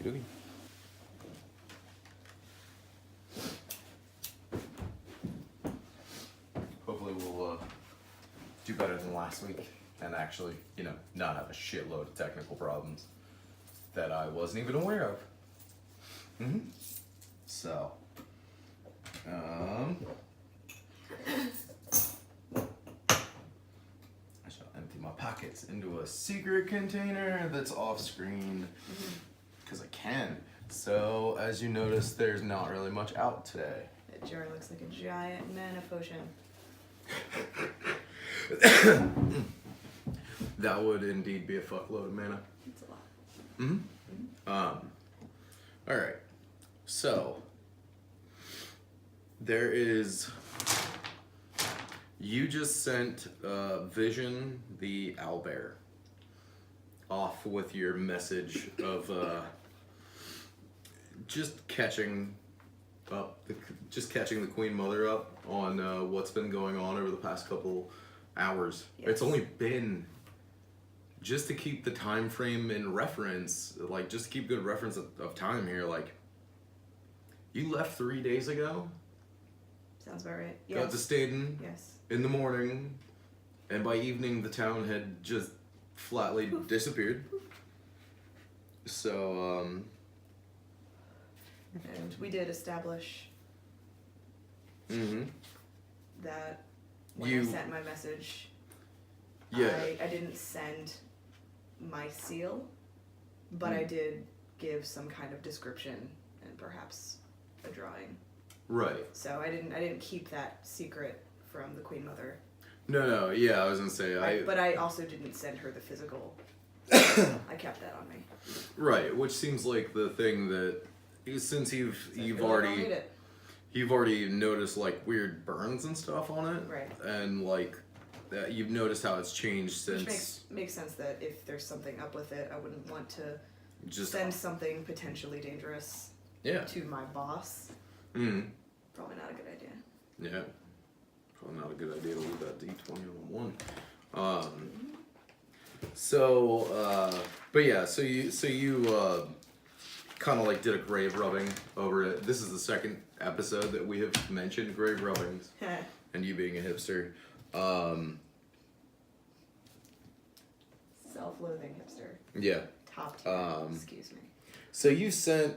dokie. Hopefully we'll do better than last week and actually, you know, not have a shitload of technical problems that I wasn't even aware of. So, I shall empty my pockets into a secret container that's off screen because I can. So, as you notice, there's not really much out today. That jar looks like a giant mana potion. That would indeed be a fuckload of mana. It's a lot. Alright. So, there is... You just sent Vision the owlbear off with your message of just catching the Queen Mother up on what's been going on over the past couple hours. Yes. It's only been, just to keep the time frame in reference, like just to keep good reference of time here, like you left 3 days ago. Sounds about right. Got to Staden Yes. in the morning, and by evening the town had just flatly disappeared. So, And we did establish that when I sent my message, I didn't send my seal, but I did give some kind of description and perhaps a drawing. Right. So I didn't keep that secret from the Queen Mother. No, yeah, I was gonna say But I also didn't send her the physical. I kept that on me. Right, which seems like the thing that, since you've Don't already noticed like weird burns and stuff on it, right? And like that you've noticed how it's changed since. Which makes sense that if there's something up with it, I wouldn't want to just send something potentially dangerous to my boss. Probably not a good idea. Yeah, probably not a good idea to leave that D20 on 1. But yeah, so you kind of like did a grave rubbing over it. This is the second episode that we have mentioned grave rubbings, and you being a hipster. Self-loathing hipster. Yeah. Top tier. Excuse me. So you've sent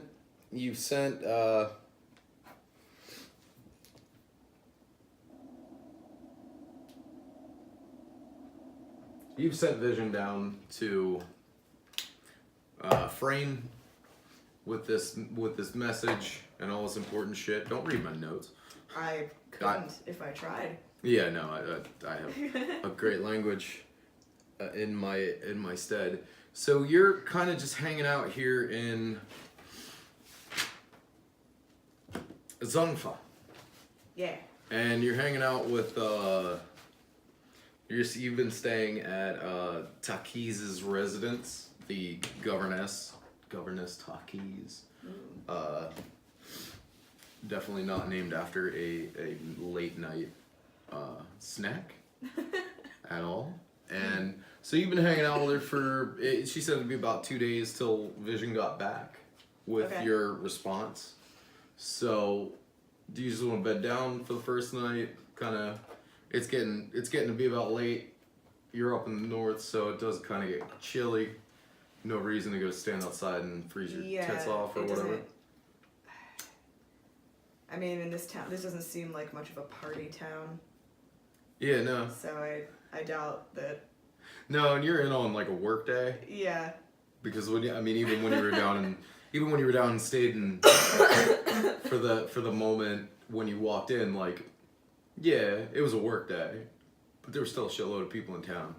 Vision down to Frame with this message and all this important shit. Don't read my notes. I couldn't if I tried. Yeah, no, I have a great language in my stead. So you're kind of just hanging out here in Zonfa. Yeah. And you're hanging out with you've been staying at Taki's residence, the governess Taki's. Definitely not named after a late night snack at all. And so you've been hanging out with her for, she said it'd be about 2 days till Vision got back with your response. So do you just want to bed down for the first night? Kind of, it's getting to be about late. You're up in the north, so it does kind of get chilly. No reason to go stand outside and freeze your tits off or whatever. I mean, in this town, this doesn't seem like much of a party town. Yeah, no. So I doubt that. No, and you're in on like a work day. Yeah. Because even when you were down in Staden for the moment when you walked in, like, yeah, it was a work day, but there was still a shitload of people in town,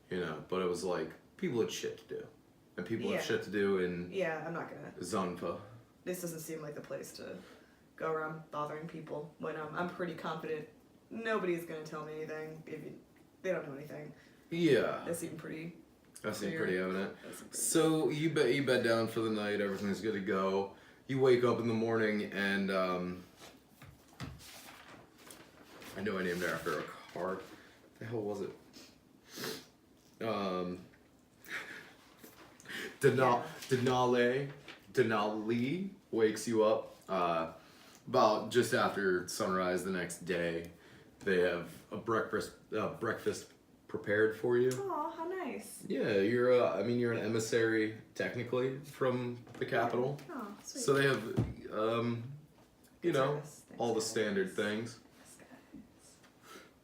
you know. But it was like people had shit to do, and people have shit to do in. Yeah, I'm not gonna. Zonfa. This doesn't seem like the place to go around bothering people when I'm pretty confident nobody's gonna tell me anything if they don't know anything. Yeah. That seemed pretty. That seemed pretty evident. So you bed down for the night. Everything's good to go. You wake up in the morning and I know I named it after a car. The hell was it? Denali Denali wakes you up about just after sunrise the next day. They have a breakfast prepared for you. Oh, how nice. Yeah, you're an emissary technically from the capital. Oh, sweet. So they have you know, Thanks, all the guys. standard things. Yes, guys.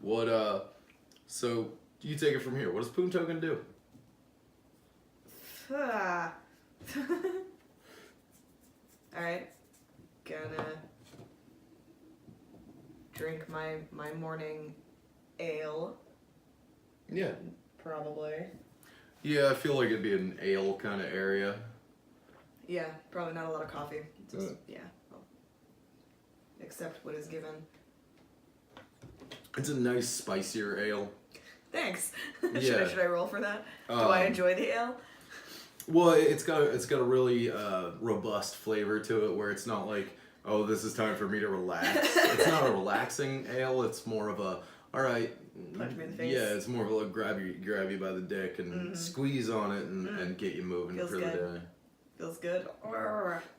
What so you take it from here. What does Poontoken do? Alright. Gonna drink my morning ale. Yeah. Probably. Yeah, I feel like it'd be an ale kind of area. Yeah, probably not a lot of coffee. Just, Mm. yeah. Well, accept what is given. It's a nice spicier ale. Thanks. Yeah. Should I roll for that? Do I enjoy the ale? Well, it's got a really robust flavor to it, where it's not like, oh, this is time for me to relax. It's not a relaxing ale. It's more of a, all right. Punch me in the face. Yeah, it's more of a like, grab you by the dick and squeeze on it and get you moving Feels for good. the day. Feels good.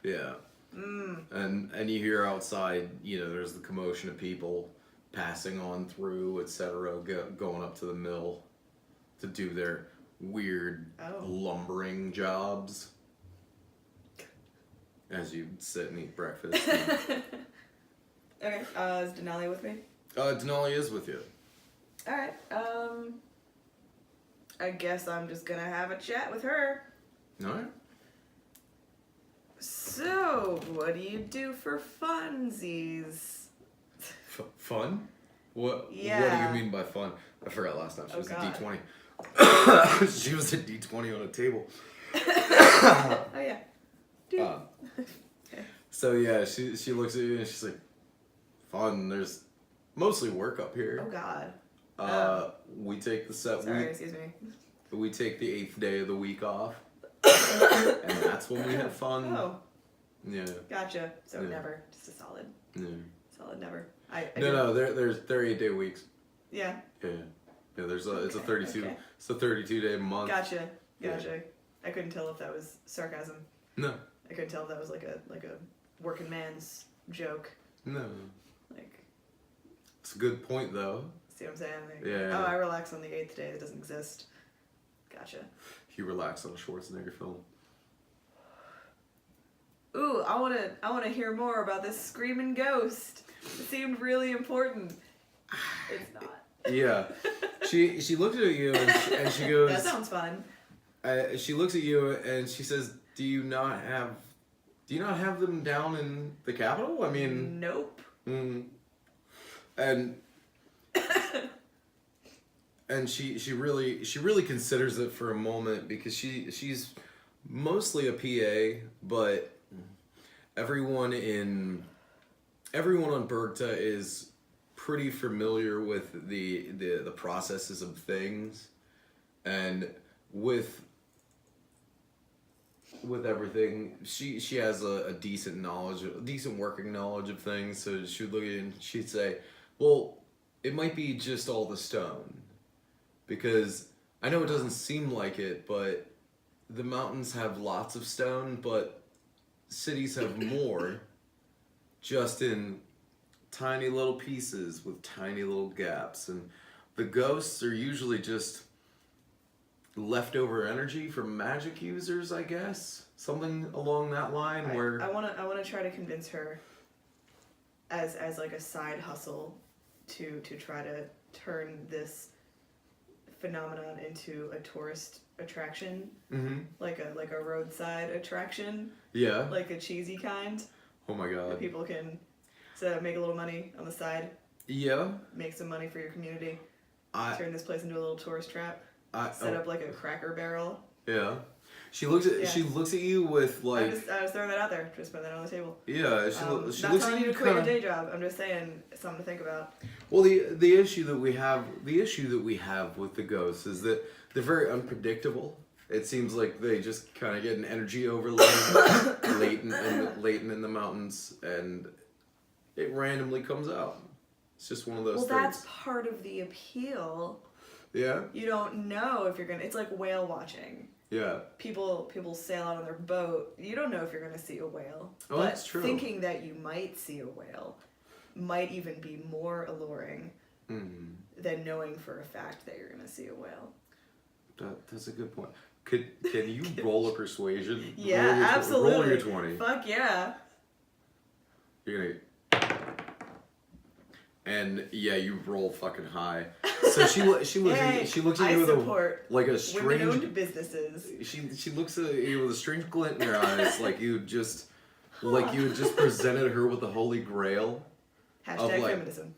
Yeah. And you hear outside, you know, there's the commotion of people passing on through, etc., going up to the mill to do their weird lumbering jobs as you sit and eat breakfast. Okay, is Denali with me? Denali is with you. Alright, I guess I'm just gonna have a chat with her. Alright. So, what do you do for funsies? Fun? What do Yeah. you mean by fun? I forgot last time. She was God. a D20. She was a D20 on a table. Oh yeah. Dude. So yeah, she looks at you and she's like, fun, there's mostly work up here. Oh god. We take the set Sorry, week. excuse me. We take the 8th day of the week off. And that's when we have fun. Oh, Yeah. gotcha. So Yeah. never. Just a solid never. No, they're 8-day weeks. Yeah. Yeah. Yeah, it's a 32 okay. it's a 32-day month. Gotcha. Yeah. I couldn't tell if that was sarcasm. No. I couldn't tell if that was like a working man's joke. No. Like, It's a good point though. see what I'm saying? Like, Yeah. Oh, I relax on the 8th day. That doesn't exist. Gotcha. You relax on a Schwarzenegger film. Ooh, I wanna hear more about this screaming ghost. It seemed really important. It's not. Yeah. She looked at you and she goes. That sounds fun. She looks at you and she says, "Do you not have them down in the capital? I mean." Nope. And she really considers it for a moment, because she's mostly a PA, but everyone on Bergta is pretty familiar with the processes of things, and with everything, she has a decent working knowledge of things. So she would look at it and she'd say, well, it might be just all the stone, because I know it doesn't seem like it, but the mountains have lots of stone, but cities have more, just in tiny little pieces with tiny little gaps. And the ghosts are usually just leftover energy from magic users, I guess, something along that line. Right. Where I wanna try to convince her as like a side hustle to try to turn this phenomenon into a tourist attraction, like a roadside attraction, yeah, like a cheesy kind. oh my That god, people can make a little money on the side, yeah, make some money for your community, I turn this place into a little tourist trap, set up like a Cracker Barrel. yeah. She looks at you with like, I was throwing that out there, just put that on the table. yeah. She Not looks telling at you you to quit your kind day job. I'm just saying something to think about. Well, the issue that we have with the ghosts is that they're very unpredictable. It seems like they just kind of get an energy overload latent in the mountains, and it randomly comes out. It's just one of those things. That's part of the appeal. Yeah. You don't know if you're gonna. It's like whale watching. Yeah. People sail out on their boat. You don't know if you're gonna see a whale. Oh, but that's true. Thinking that you might see a whale might even be more alluring than knowing for a fact that you're gonna see a whale. That's a good point. Can you roll a persuasion? Yeah, absolutely. Roll your 20. Fuck yeah. You're gonna. And yeah, you roll fucking high. So she looks Hey, she looks at I you with support a strange women-owned businesses. She looks at you with a strange glint in her eyes, like you just presented her with the holy grail. Hashtag feminism.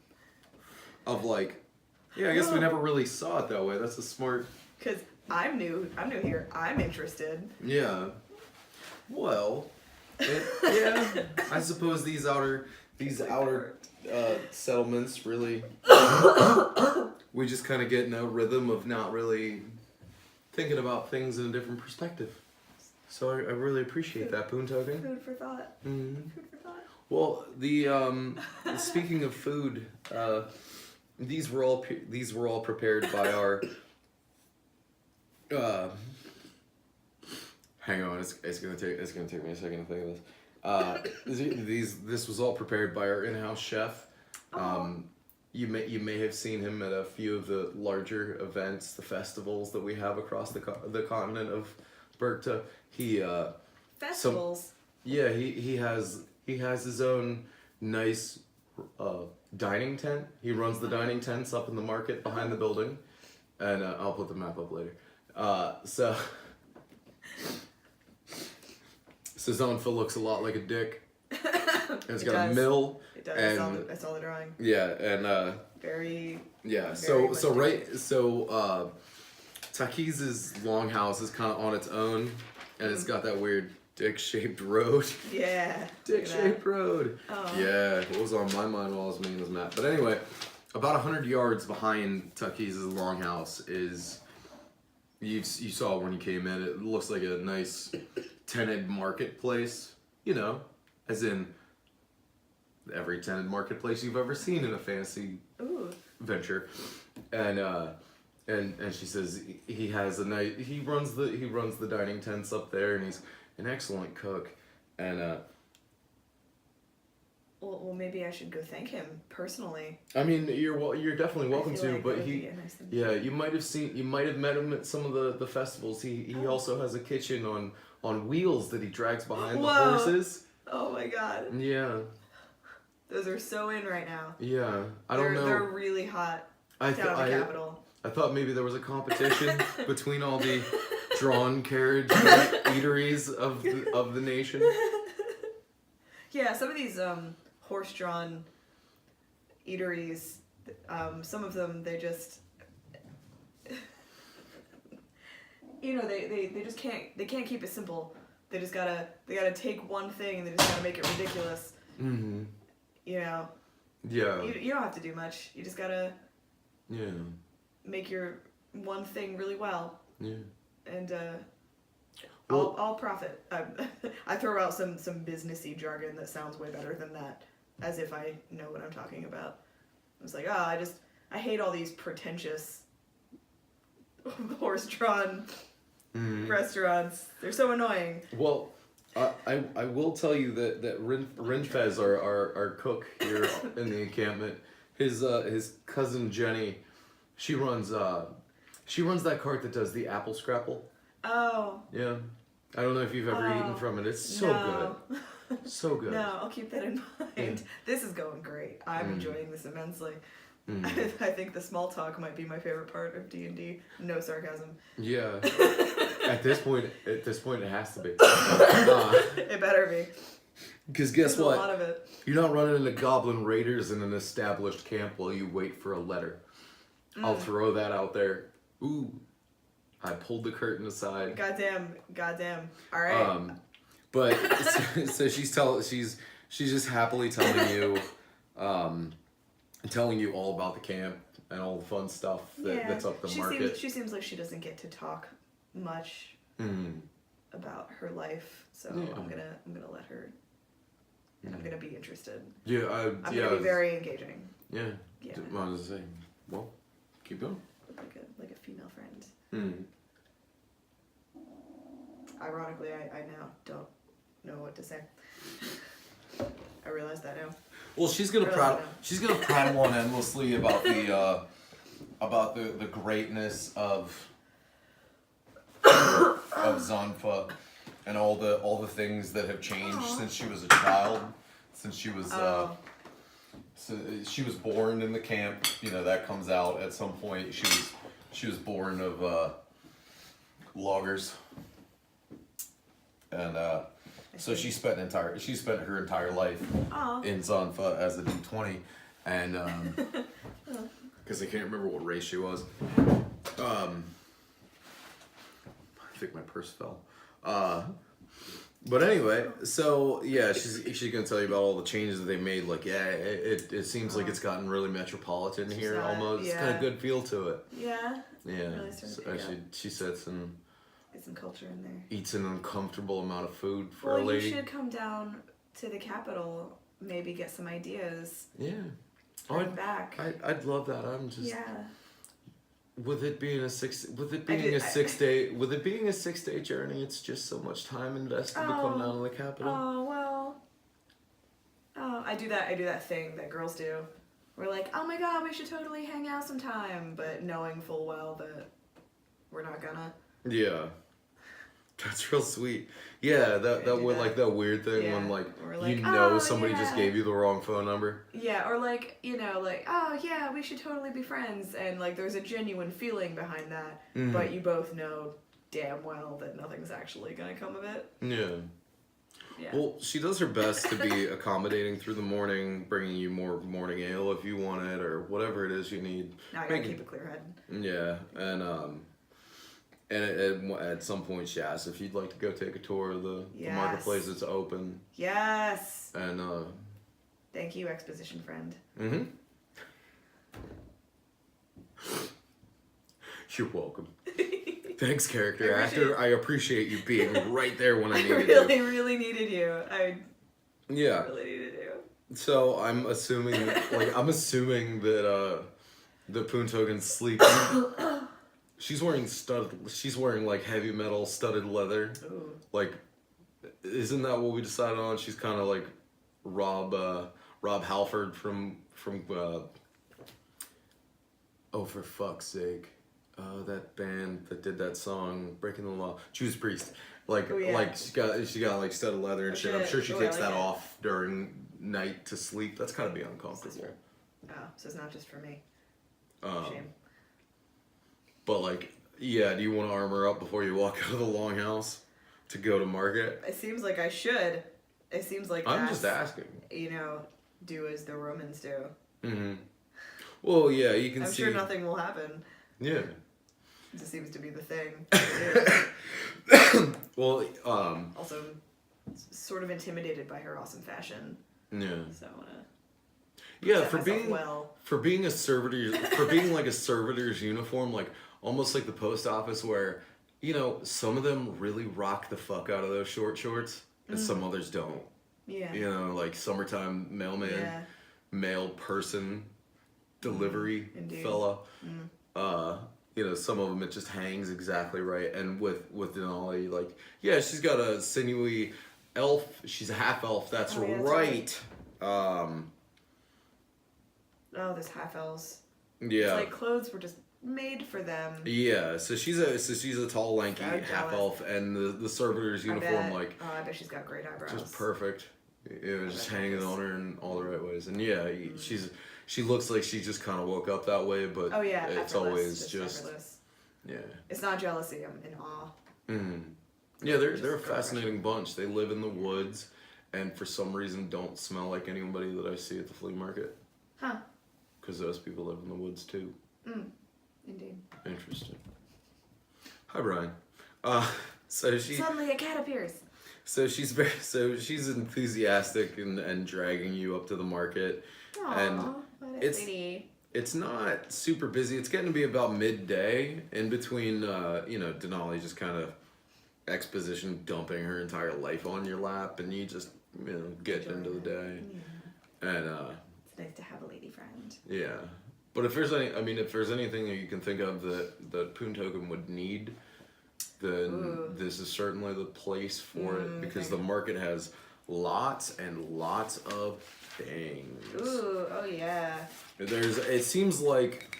Of like, yeah, I guess we never really saw it that way. That's a smart. Because I'm new here. I'm interested. Yeah. Well, yeah. I suppose these outer settlements really. We just kind of get in a rhythm of not really thinking about things in a different perspective. So I really appreciate that, Poontoken. Food for thought. Mm-hmm. Food for thought. Well, speaking of food, these were all prepared by our. Hang on, it's gonna take me a second to think of this. This was all prepared by our in-house chef. You may have seen him at a few of the larger events, the festivals that we have across the continent of Berkta. Festivals. He has his own nice dining tent. He runs the dining tents up in the market behind the building, and I'll put the map up later. So Zonfa looks a lot like a dick. And it's got a mill. It does. And I saw the drawing. yeah, and Very. yeah. Very So Takiz's longhouse is kind of on its own, and it's got that weird dick-shaped road. Yeah. Dick-shaped road. Oh. Yeah, what was on my mind while I was making this map? But anyway, about 100 yards behind Takiz's longhouse is. You saw when you came in. It looks like a nice tented marketplace. You know, as in every tented marketplace you've ever seen in a fantasy venture. And she says he runs the dining tents up there, and he's an excellent cook. And well, maybe I should go thank him personally. I mean, you're definitely welcome to, like but you might have met him at some of the festivals. He also has a kitchen on wheels that he drags behind the horses. Oh my god. Yeah. Those are so in right now. Yeah, I don't know. They're really hot down in the capital. I thought maybe there was a competition between all the drawn carriage eateries of the nation. Yeah, some of these horse-drawn eateries, some of them they just, they just can't keep it simple. They gotta take one thing and they just gotta make it ridiculous. Mm-hmm. You know. Yeah. You don't have to do much. You just gotta. Yeah. Make your one thing really well. Yeah. And I'll profit. I throw out some businessy jargon that sounds way better than that, as if I know what I'm talking about. I was like, I hate all these pretentious horse-drawn restaurants. They're so annoying. Well, I will tell you that Rinfez, our cook here in the encampment, his cousin Jenny, she runs that cart that does the apple scrapple. Oh. Yeah. I don't know if you've ever eaten from it. It's so good. So good. No, I'll keep that in mind. Yeah. This is going great. I'm enjoying this immensely. I think the small talk might be my favorite part of D&D. No sarcasm. Yeah. At this point, it has to be. It better be. Because guess what? A lot of it. You're not running into goblin raiders in an established camp while you wait for a letter. I'll throw that out there. Ooh. I pulled the curtain aside. Goddamn. All right. But so she's just happily telling you all about the camp and all the fun stuff that's up the market. She seems like she doesn't get to talk much about her life, so I'm gonna let her. And I'm gonna be interested. Yeah, I'm gonna be very engaging. Yeah. I was saying, well, keep going. Like a female friend. Ironically, I now don't know what to say. I realize that now. Well, she's gonna prattle on endlessly about the greatness of Zonfa and all the things that have changed since she was a child, since she was so she was born in the camp. You know, that comes out at some point. She was born of loggers, and so she spent her entire life in Zonfa as a D20, and because I can't remember what race she was. I think my purse fell. But anyway, so yeah, she's gonna tell you about all the changes that they made. Like, yeah, it seems like it's gotten really metropolitan here almost. It's got a good feel to it. Yeah. Yeah. Really she sits and get some culture in there. Eats an uncomfortable amount of food for a lady. Well, you should come down to the capital, maybe get some ideas. Yeah. Bring back. I'd love that. I'm just. Yeah. With it being a 6 day journey, it's just so much time invested to come down to the capital. Oh well. Oh, I do that thing that girls do. We're like, oh my god, we should totally hang out sometime, but knowing full well that we're not gonna. Yeah. That's real sweet. Yeah, that weird thing when somebody just gave you the wrong phone number. Yeah, or oh yeah, we should totally be friends, and like there's a genuine feeling behind that, but you both know damn well that nothing's actually gonna come of it. Yeah. Yeah. Well, she does her best to be accommodating through the morning, bringing you more morning ale if you want it, or whatever it is you need. Now I gotta keep a clear head. Yeah, and at some point she asked if you'd like to go take a tour of the marketplace that's open. Yes. And thank you, exposition friend. Mm-hmm. You're welcome. Thanks, character actor. I appreciate you being right there when I needed you. I really needed you. I really needed you. So I'm assuming that the Poontoken sleep. She's wearing like heavy metal studded leather. Ooh. Like, isn't that what we decided on? She's kind of like Rob Halford from oh, for fuck's sake, that band that did that song Breaking the Law, Judas Priest. Like she got like studded leather and shit. I'm sure she takes that off during night to sleep. That's gotta be uncomfortable. Oh, so it's not just for me. Shame. But like, yeah, do you want to armor up before you walk out of the longhouse to go to market? It seems like I should. It seems like I'm just asking. Do as the Romans do. Mm-hmm. Well, yeah, you can see. I'm sure nothing will happen. Yeah. It just seems to be the thing. Well, also, sort of intimidated by her awesome fashion. Yeah. So I wanna. Yeah, for being a servitor's uniform, like almost like the post office, where some of them really rock the fuck out of those short shorts, and some others don't. Yeah. Like summertime mailman, mail person, delivery fella. Some of them it just hangs exactly right, and with Denali, like she's got a sinewy elf. She's a half elf. That's right. Oh, there's half elves. Yeah. It's like clothes were just made for them. Yeah, so she's a tall, lanky half elf, and the servitor's uniform, I bet she's got great eyebrows. Just perfect. Just hanging on her in all the right ways, and she looks like she just kind of woke up that way, but it's always just effortless. Yeah. It's not jealousy. I'm in awe. Mm. Yeah, they're a fascinating bunch. They live in the woods, and for some reason don't smell like anybody that I see at the flea market. Huh. Because those people live in the woods too. Indeed. Interesting. Hi, Brian. Suddenly a cat appears. So she's enthusiastic and dragging you up to the market. Aww, and it's not super busy. It's getting to be about midday, in between Denali just kind of exposition dumping her entire life on your lap, and you just get into the day. Yeah. And it's nice to have a lady friend. Yeah. But if there's anything that you can think of that Poontoken would need, then this is certainly the place for it, because the market has lots and lots of things. Ooh, oh yeah. It seems like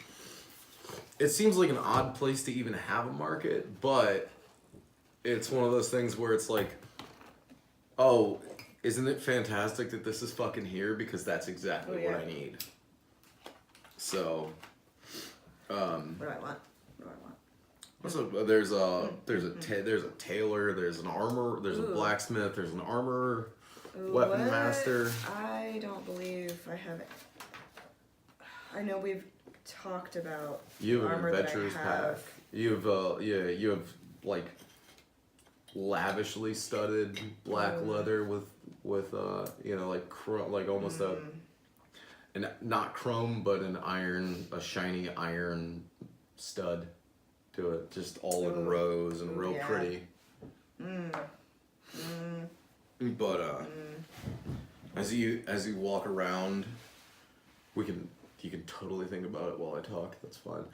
an odd place to even have a market, but it's one of those things where it's like, oh, isn't it fantastic that this is fucking here, because that's exactly what I need. So, what do I want? there's a tailor, there's an armor, there's a blacksmith, there's an armorer, weapon master. I don't believe I have it. I know we've talked about You have an armor adventurer's that I have. pack. You have you have like lavishly studded black leather with like almost an not chrome but a shiny iron stud to it, just all in rows and real pretty. But as you walk around, you can totally think about it while I talk. That's fine.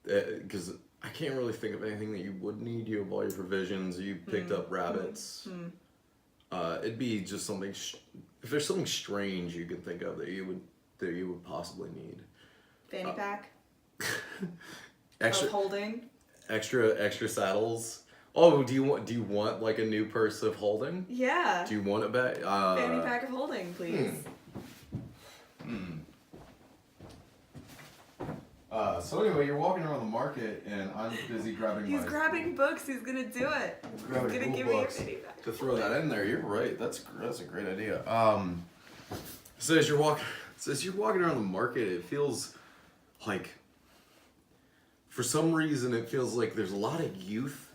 Because I can't really think of anything that you would need. You have all your provisions. You picked up rabbits. It'd be just something. If there's something strange you can think of that you would possibly need. Fanny pack. Extra holding. Extra saddles. Oh, do you want like a new purse of holding? Yeah. Do you want a bag? Fanny pack of holding, please. So anyway, you're walking around the market, and I'm busy grabbing. He's grabbing books. He's gonna do it. He's gonna give me your fanny pack. To throw that in there, you're right. That's a great idea. So as you're walking around the market, it feels like, for some reason, it feels like there's a lot of youth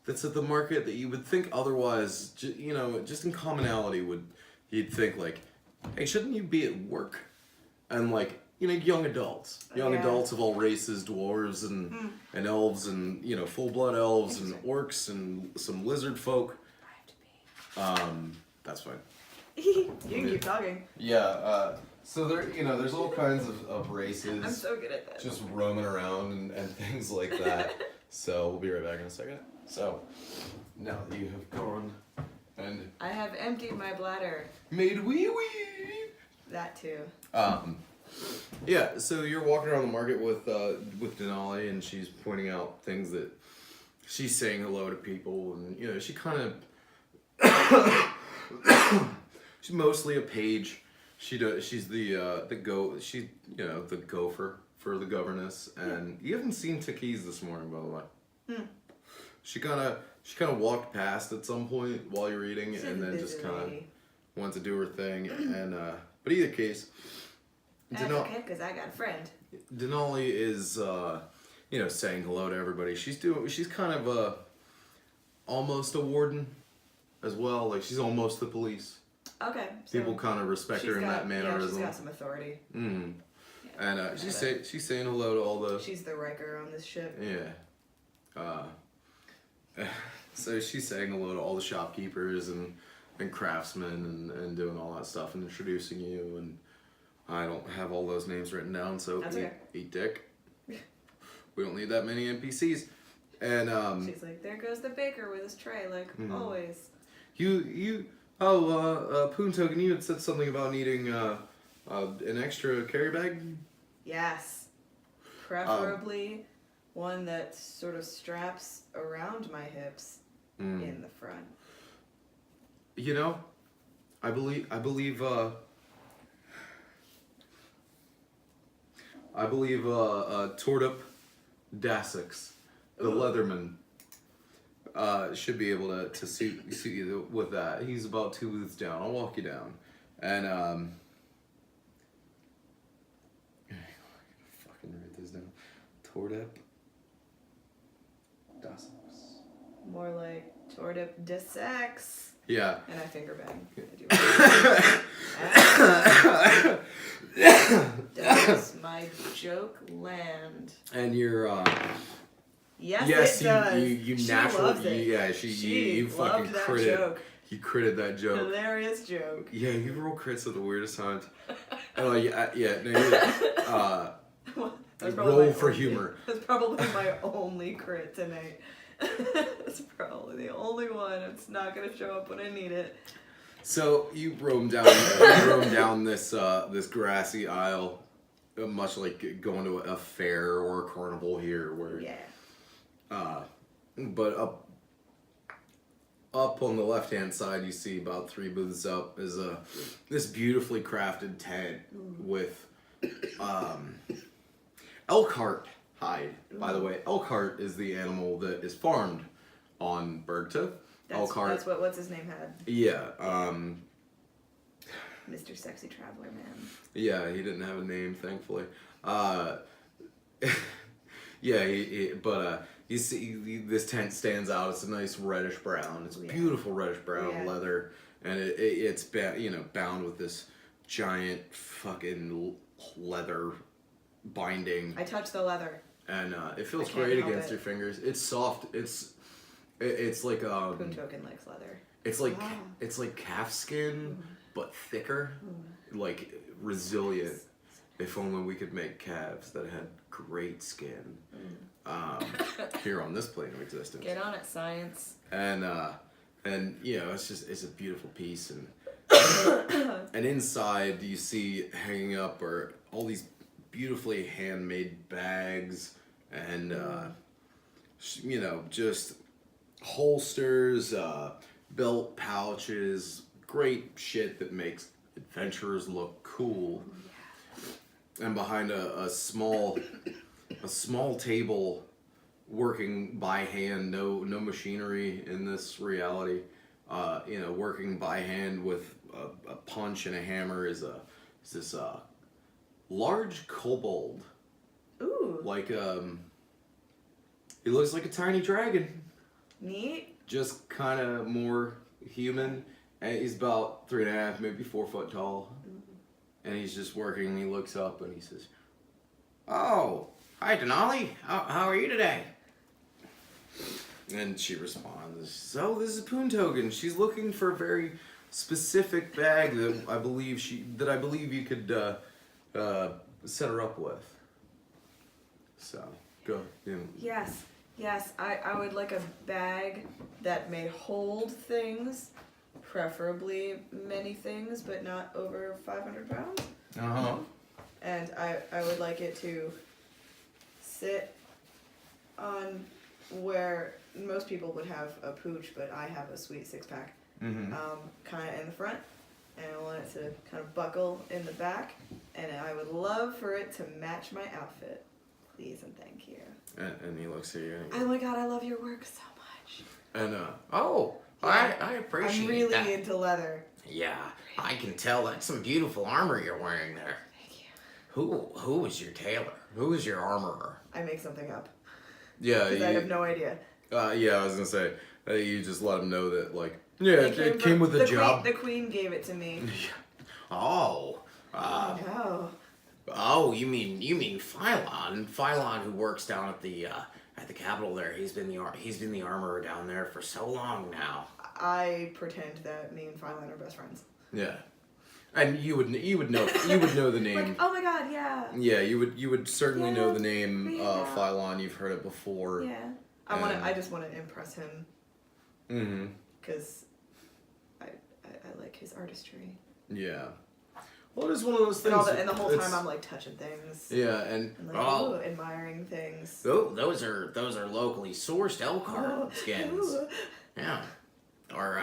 that's at the market that you would think otherwise, just in commonality, you'd think like, hey, shouldn't you be at work? And like, young adults. Adults of all races, dwarves and elves and, full-blood elves and orcs and some lizard folk. I have to be. That's fine. You can keep talking. Yeah, so there's all kinds of races. I'm so good at that. Just roaming around and things like that. So we'll be right back in a second. So, now that you have gone and... I have emptied my bladder. Made wee-wee! That too. Yeah, so you're walking around the market with Denali, and she's pointing out things that she's saying hello to people, and she kind of she's mostly a page. She's the gopher for the governess, and you haven't seen Takiz this morning, by the way. She kind of walked past at some point while you're eating, and then just kind of went to do her thing, and but either case. That's okay, because I got a friend. Denali is, saying hello to everybody. She's kind of almost a warden as well. Like, she's almost the police. Okay. So people kind of respect her in that mannerism. Yeah, she's got some authority. Mm. Yeah, and she's saying hello to all the... She's the Riker on this ship. Yeah. So she's saying hello to all the shopkeepers and craftsmen and doing all that stuff and introducing you, and I don't have all those names written down, so eat dick. We don't need that many NPCs. And she's like, there goes the baker with his tray, like always. Poontoken, you had said something about needing an extra carry bag? Yes. Preferably one that sort of straps around my hips in the front. I believe Tordup Dasix, the Leatherman, should be able to suit you with that. He's about 2 booths down. I'll walk you down. And, fucking write this down. Tordup Dasix. More like Tordup Dasix. Yeah. And I finger bang. Does my joke land? And you're Yes, it does. You she naturally loves it. yeah, you fucking critted. Joke. You critted that joke. Hilarious joke. Yeah, you roll crits at the weirdest times. No, That's roll for humor. That's probably my only crit tonight. It's probably the only one. It's not gonna show up when I need it. So you roam down this this grassy aisle, much like going to a fair or a carnival here, where but up on the left hand side you see about 3 booths up is this beautifully crafted tent with elk heart hide. By the way, elk heart is the animal that is farmed on Bergta. That's what what's his name had. Yeah. Mr. Sexy Traveler Man. Yeah, he didn't have a name, thankfully. Yeah, but you see this tent stands out. It's a nice reddish brown. It's beautiful reddish brown leather, and it's bound with this giant fucking leather binding. I touched the leather. And it feels great against your fingers. It's soft. It's like Poontoken likes leather. It's like calf skin, but thicker, like resilient. If only we could make calves that had great skin here on this plane of existence. Get on it, science. And it's a beautiful piece, and and inside you see hanging up are all these beautifully handmade bags and just holsters, belt pouches, great shit that makes adventurers look cool. And behind a small table, working by hand, no machinery in this reality. Working by hand with a punch and a hammer is this large kobold. Ooh. Like he looks like a tiny dragon. Neat. Just kind of more human, and he's about 3.5, maybe 4 foot tall. And he's just working, and he looks up and he says, "Oh, hi Denali, how are you today?" And she responds, "So this is Poontoken. She's looking for a very specific bag that I believe you could set her up with." So go. Yeah. Yes. I would like a bag that may hold things. Preferably many things, but not over 500 pounds. And I would like it to sit on where most people would have a pooch, but I have a sweet 6-pack. Kind of in the front, and I want it to kind of buckle in the back, and I would love for it to match my outfit. Please and thank you. And he looks at you. And oh my god, I love your work so much. And I appreciate I'm really that. into leather. Yeah, I can tell that's some beautiful armor you're wearing there. Thank you. Who is your tailor? Who is your armorer? I make something up. Yeah, Because I have no idea. I was gonna say you just let him know that it came with the job. The queen gave it to me. Oh. Oh, you mean Phylon? Phylon, who works down at the capital there. He's been the armorer down there for so long now. I pretend that me and Phylon are best friends. Yeah, and you would know the name. Like, oh my god, yeah. Yeah, you would certainly know the name Phylon. You've heard it before. Yeah, I just want to impress him. Mm-hmm. Because I like his artistry. Yeah. Well, it's one of those things. And the whole time I'm like touching things. Yeah, and like, admiring things. Oh, those are locally sourced elk heart skins. Yeah, or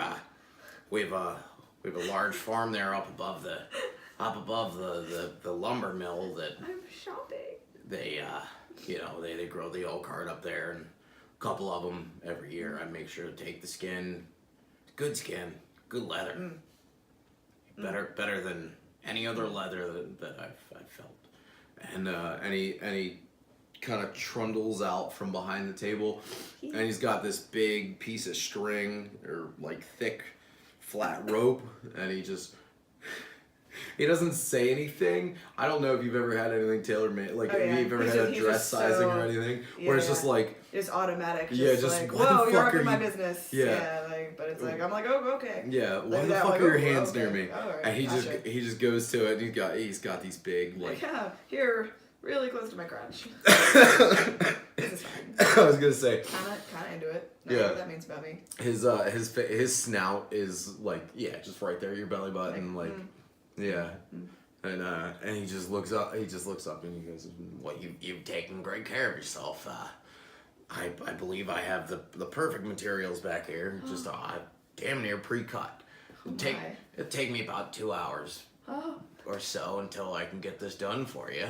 we have a large farm there up above the lumber mill that I'm shopping. they grow the elk heart up there, and a couple of them every year. I make sure to take the skin, good leather, better than any other leather that I've felt. And he kind of trundles out from behind the table, and he's got this big piece of string or like thick flat rope, and he doesn't say anything. I don't know if you've ever had anything tailor made, like if you've ever had a dress sizing or anything, where it's just like it's automatic. Just like, why the whoa, fuck you're up are in my you- business. Yeah. But it's like I'm like, oh, okay. Yeah, why Like the that, fuck like, are your oh, hands okay. near me? All right, And he gotcha. just goes to it. And he's got these big like Like, yeah, here, really close to my crotch. This is fine. I was gonna say. Kinda into it. Not Yeah. sure what that means about me. His snout is like, yeah, just right there, your belly button, like yeah. And he just looks up. He just looks up and he goes, Well, you've taken great care of yourself. I believe I have the perfect materials back here. Just damn near pre-cut. It'll take me about 2 hours or so until I can get this done for you.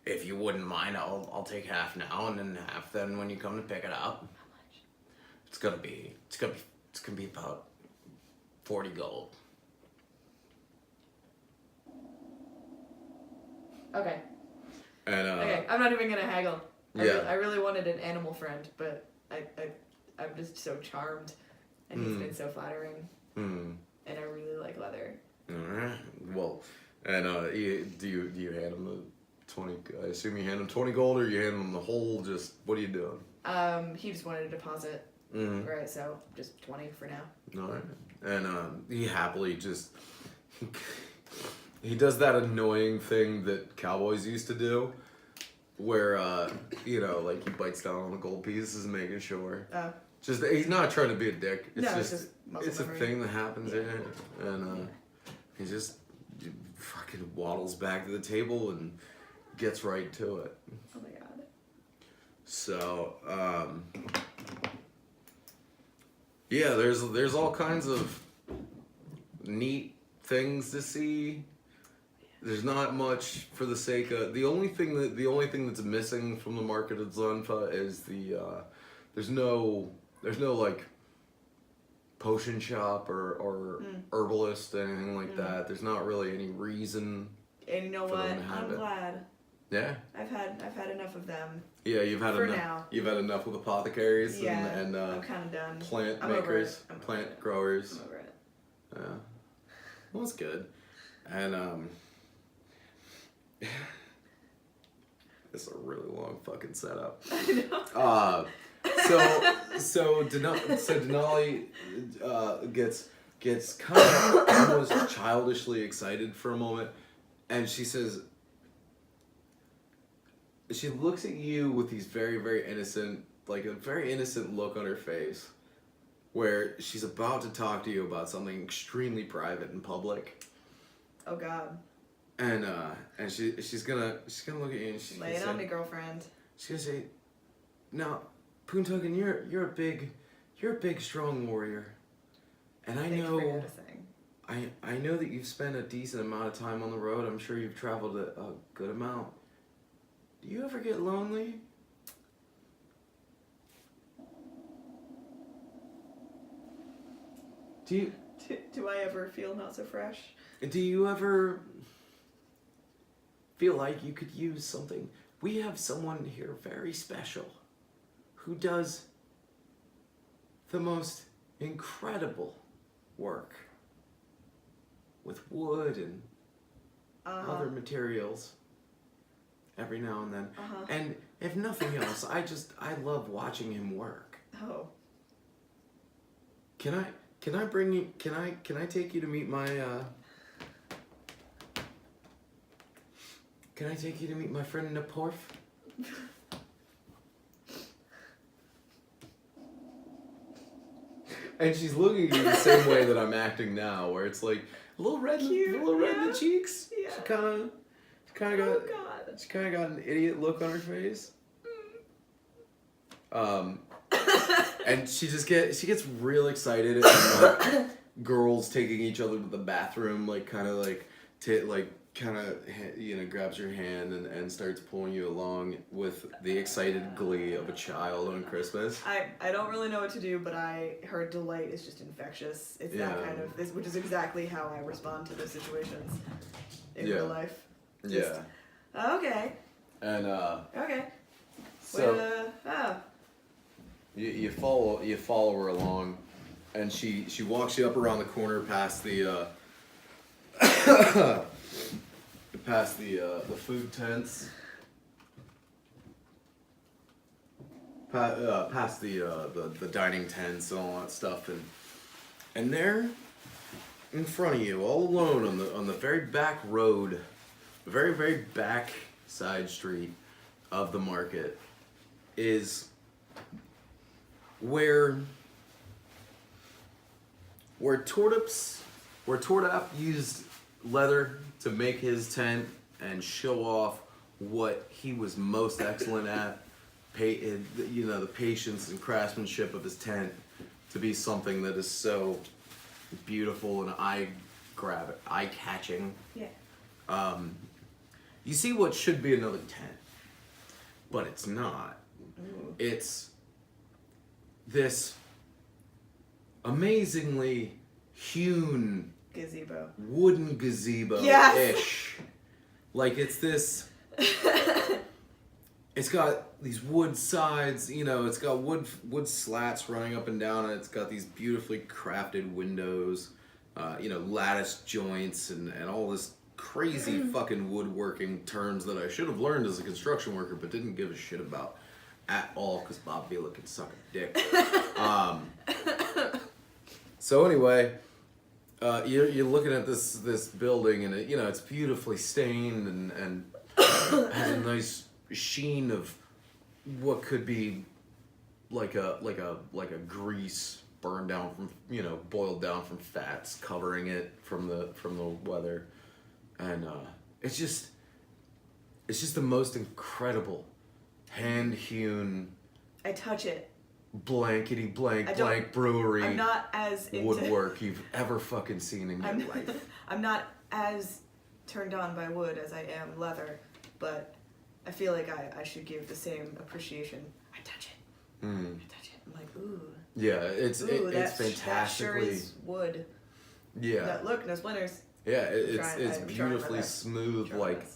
If you wouldn't mind, I'll take half now and then half then when you come to pick it up. How much? It's gonna be about 40 gold. Okay. and Okay, I'm not even gonna haggle. Yeah. I really wanted an animal friend, but I'm just so charmed, and he's been so flattering, and I really like leather. Alright. Well, and do you hand him the 20? I assume you hand him 20 gold, or you hand him the whole. Just what are you doing? He just wanted a deposit, right? So just 20 for now. All right. And he happily just he does that annoying thing that cowboys used to do, where like he bites down on the gold pieces, making sure. Just he's not trying to be a dick. It's No, just it's muscle it's a memory. thing that happens there, and he just fucking waddles back to the table and gets right to it. Oh my god. So yeah, there's all kinds of neat things to see. There's not much for the sake of the only thing that's missing from the market at Zonfa is there's no like potion shop or herbalist, anything like that. There's not really any reason. And you know For what? them to have I'm it. glad. Yeah. I've had enough of them. Yeah, you've had For enough. now. You've had enough with apothecaries Yeah, and I'm kind of done. plant I'm over makers, it. I'm over plant it. growers. I'm over it. Yeah. Well, that's good. And it's a really long fucking setup. I know. So Denali gets kind of almost childishly excited for a moment, and she says, she looks at you with these very, very innocent, like a very innocent look on her face, where she's about to talk to you about something extremely private and public. Oh god. And she's gonna look at you and she's Lay it on me, girlfriend. She's gonna say, "Now, Poontoken, you're a big strong warrior, and I Thank you for know noticing. I know that you've spent a decent amount of time on the road. I'm sure you've traveled a good amount. Do you ever get lonely?" Do I ever feel not so fresh? Do you ever feel like you could use something? We have someone here very special who does the most incredible work with wood and other materials every now and then. And if nothing else, I love watching him work. Oh. Can I take you to meet my Can I take you to meet my friend Naporf? And she's looking at you the same way that I'm acting now, where it's like a little red, Cute, in the cheeks. Yeah. She kind of Oh got, god. she kind of got an idiot look on her face. And she gets real excited and like girls taking each other to the bathroom, like kind of grabs your hand and starts pulling you along with the excited glee of a child on Christmas. I don't really know what to do, but her delight is just infectious. It's that kind of this, which is exactly how I respond to those situations in real life. Just, okay. And Okay. so you follow her along, and she walks you up around the corner past the past the food tents, past the dining tents and all that stuff, and there in front of you, all alone on the very back road very, very back side street of the market is where Tordap used leather to make his tent and show off what he was most excellent at, the patience and craftsmanship of his tent to be something that is so beautiful and eye-catching. Yeah. You see what should be another tent, but it's not. Ooh. It's this amazingly hewn Gazebo. wooden gazebo-ish. Yes! Like it's this. It's got these wood sides, it's got wood slats running up and down, and it's got these beautifully crafted windows, lattice joints, and all this crazy fucking woodworking terms that I should have learned as a construction worker, but didn't give a shit about at all because Bob Vila can suck a dick. So anyway, you're looking at this building, and it's beautifully stained and has a nice sheen of what could be like a grease burned down from boiled down from fats covering it from the weather, and it's just the most incredible hand hewn. I touch it. Blankety blank brewery. I'm not as into woodwork you've ever fucking seen in your life. I'm not as turned on by wood as I am leather, but I feel like I should give the same appreciation. I touch it. I touch it. I'm like, ooh. Yeah, it's fantastically. That sure is wood. Yeah. Look, no splinters. Yeah, it's I'm beautifully smooth, like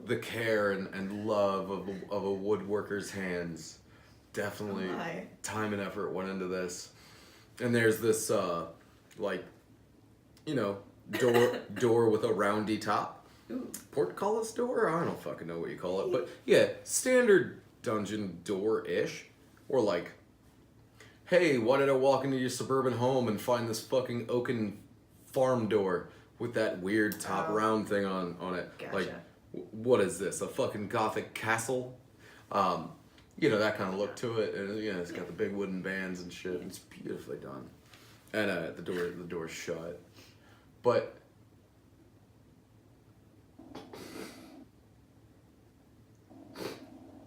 the care and love of a woodworker's hands. Definitely time and effort went into this. And there's this door with a roundy top. Ooh. Portcullis door? I don't fucking know what you call it. But yeah, standard dungeon door-ish. Or like, hey, why did I walk into your suburban home and find this fucking oaken farm door with that weird top round thing on it? Gotcha. Like, what is this? A fucking gothic castle? That kind of look to it. And it's got the big wooden bands and shit. It's beautifully done. And the door's shut. But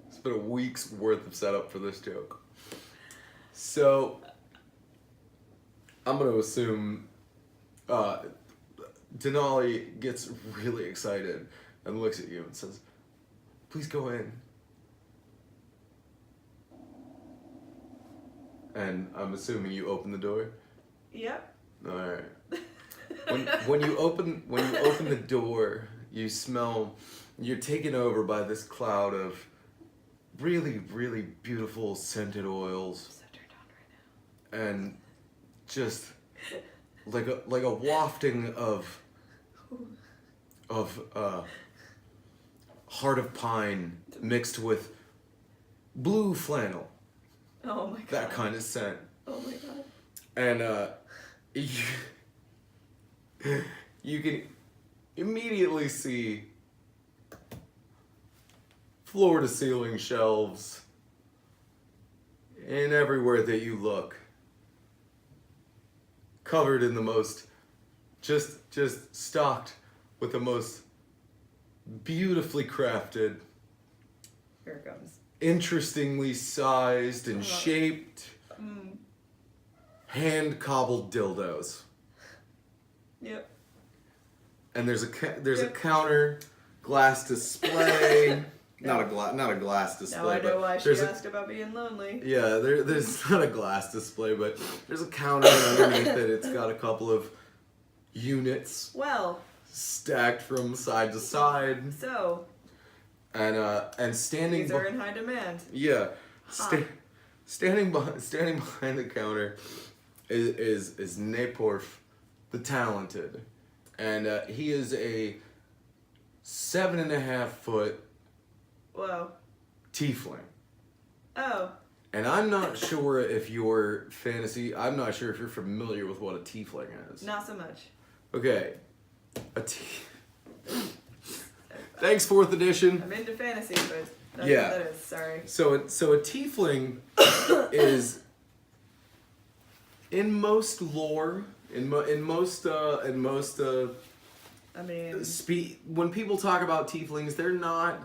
it's been a week's worth of setup for this joke. So I'm gonna assume Denali gets really excited and looks at you and says, "Please go in." And I'm assuming you open the door. Yep. All right. When you open the door, you smell. You're taken over by this cloud of really, really beautiful scented oils. So turned on right now. And just like a wafting of heart of pine mixed with blue flannel. Oh my god. That kind of scent. Oh my god. And you can immediately see floor to ceiling shelves and everywhere that you look, covered in the most, just stocked with the most beautifully crafted, Here it comes. interestingly sized and shaped, hand cobbled dildos. Yep. And there's a counter, glass display. Not a glass display. Now I know but why she there's asked about being lonely. Yeah, there's not a glass display, but there's a counter underneath it. It's got a couple of units Well, stacked from side to side, so and standing. these are in high demand. Yeah, Huh. standing behind the counter is Naporf, the Talented, and he is a 7.5 foot Whoa. tiefling. Oh. And I'm not sure if you're familiar with what a tiefling is. Not so much. Okay. Thanks, 4th edition. I'm into fantasy, but that's Yeah. what that is. Sorry. So a tiefling is in most lore, in most I mean, when people talk about tieflings, they're not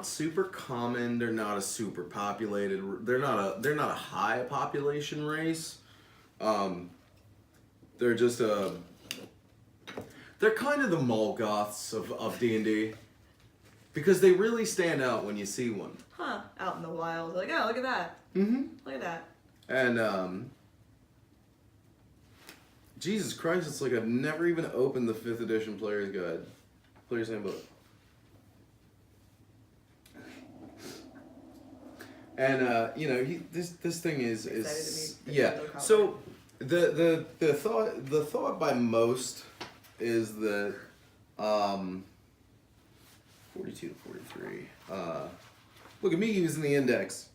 super common. They're not a super populated. They're not a high population race. They're just they're kind of the Molgoths of D&D because they really stand out when you see one. huh? Out in the wild, like, oh, look at that. Mm-hmm. Look at that. And Jesus Christ, it's like I've never even opened the 5th edition player's guide, player's handbook. And this thing is yeah. So the thought by most is that 42 to 43. Look at me using the index.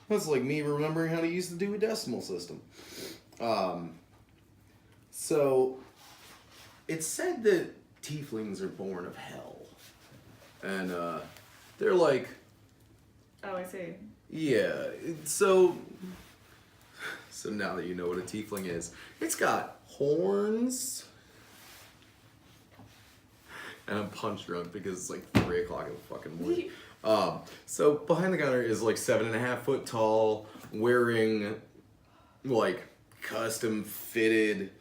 That's like me remembering how to use the Dewey Decimal System. So it's said that tieflings are born of hell, and they're like. Oh, I see. Yeah, so now that you know what a tiefling is, it's got horns. And I'm punch drunk because it's like 3 o'clock in the fucking morning. So behind the counter is like 7.5 foot tall, wearing like custom fitted.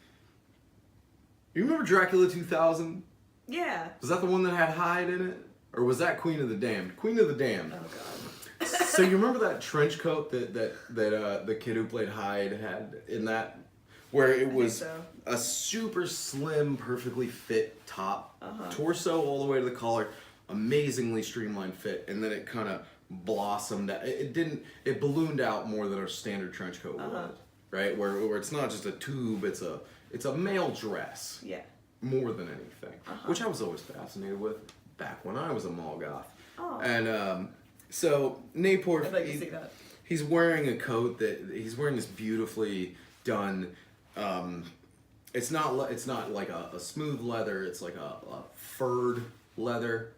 You remember Dracula 2000? Yeah. Was that the one that had Hyde in it? Or was that Queen of the Damned? Queen of the Damned. Oh god. So you remember that trench coat that the kid who played Hyde had in that, where it was a super slim, perfectly fit top, torso all the way to the collar, amazingly streamlined fit, and then it kind of blossomed. It ballooned out more than a standard trench coat would, right? Where it's not just a tube, it's a male dress. Yeah. More than anything, which I was always fascinated with back when I was a Molgoth. Oh. And so Napor, I'd like to see that. He's wearing a coat he's wearing this beautifully done. It's not like a smooth leather. It's like a furred leather.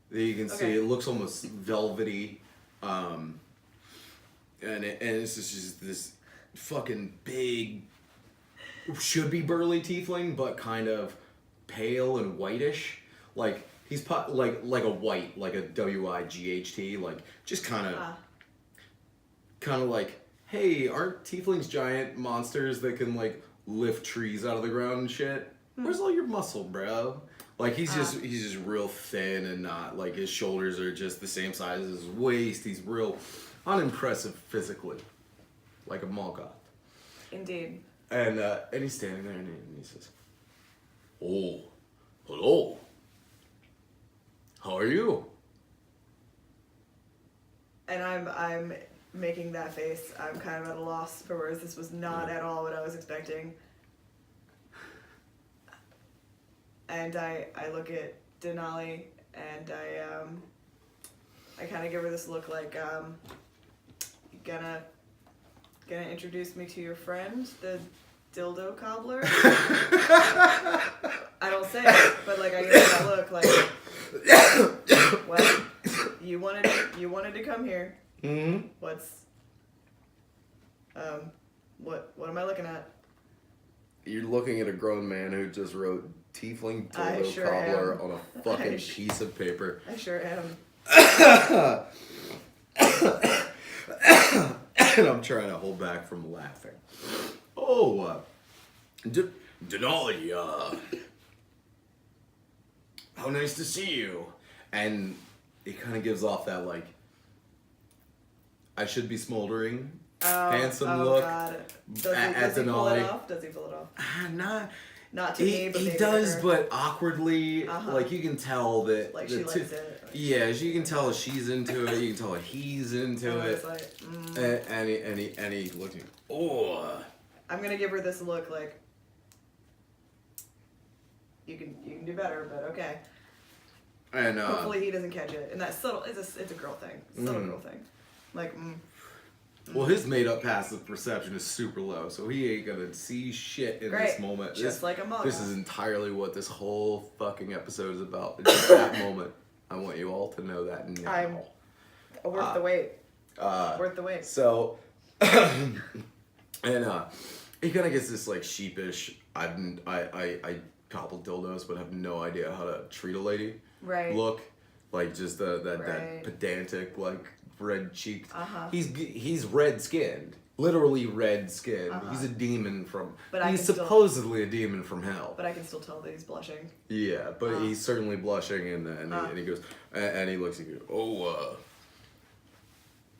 That you can see it looks almost velvety, and it's just this fucking big, should be burly tiefling, but kind of pale and whitish. Like he's like a white, like a WIGHT, like just kind of like, hey, aren't tieflings giant monsters that can like lift trees out of the ground and shit? Where's all your muscle, bro? Like he's just real thin and not like his shoulders are just the same size as his waist. He's real unimpressive physically, like a Molgoth. Indeed. And he's standing there and he says, "Oh, hello. How are you?" And I'm making that face. I'm kind of at a loss for words. This was not at all what I was expecting. And I look at Denali and I kind of give her this look like, you gonna introduce me to your friend, the dildo cobbler? I don't say it, but like I give her that look like, well, you wanted to come here. Mm-hmm. What am I looking at? You're looking at a grown man who just wrote Tiefling I Dildo sure Cobbler am. on a fucking piece of paper. I sure am. And I'm trying to hold back from laughing. Oh, Denali, how nice to see you. And he kind of gives off that, like, I should be smoldering, handsome look. God. Does he pull it off? Does he pull it off? Not to me, but he maybe does, to her. but awkwardly. Like you can tell that. Like she likes it. Yeah, you can tell she's into it. You can tell he's into it. Like, and he looks at me. Oh. I'm gonna give her this look like. You can do better, but okay. And hopefully he doesn't catch it. And that's subtle. It's a girl thing. Subtle girl thing. Like. Well, his made-up passive perception is super low, so he ain't gonna see shit in this moment. Just like a mug. This is entirely what this whole fucking episode is about. It's just that moment. I want you all to know that now. I'm worth the wait. Worth the wait. So, and he kind of gets this like sheepish. I cobble dildos, but have no idea how to treat a lady. Right. Look, like just that pedantic, like red cheeked. He's red skinned, literally red skinned. He's a demon from. But he's supposedly a demon from hell. But I can still tell that he's blushing. Yeah, but he's certainly blushing, and he goes, and he looks at you. Oh,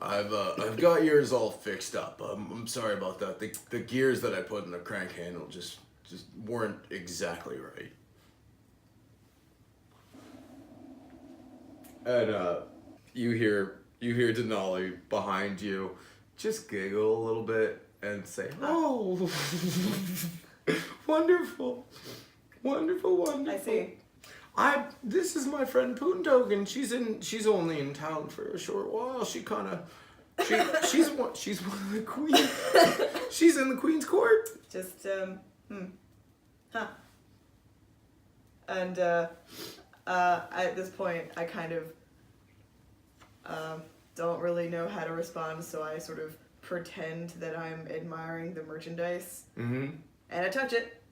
I've got yours all fixed up. I'm sorry about that. The gears that I put in the crank handle just weren't exactly right. And you hear Denali behind you just giggle a little bit and say, "Oh, wonderful, wonderful, wonderful." I see. This is my friend Poontoken. She's only in town for a short while. She's one of the queen. She's in the queen's court. Just huh. And at this point, I kind of don't really know how to respond, so I sort of pretend that I'm admiring the merchandise. Mm-hmm. And I touch it.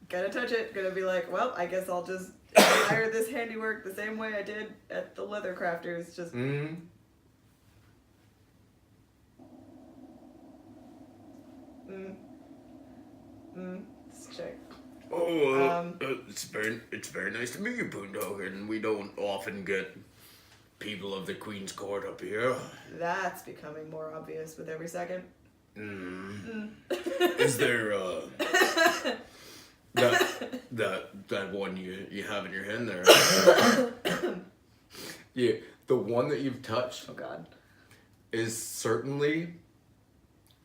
Gotta touch it. Gonna be like, well, I guess I'll just admire this handiwork the same way I did at the leather crafters. Just. Mm-hmm. Let's check. Oh, it's very nice to meet you, Poontoken. We don't often get people of the Queen's Court up here. That's becoming more obvious with every second. Is there that one you have in your hand there? Yeah, the one that you've touched. Oh God. Is certainly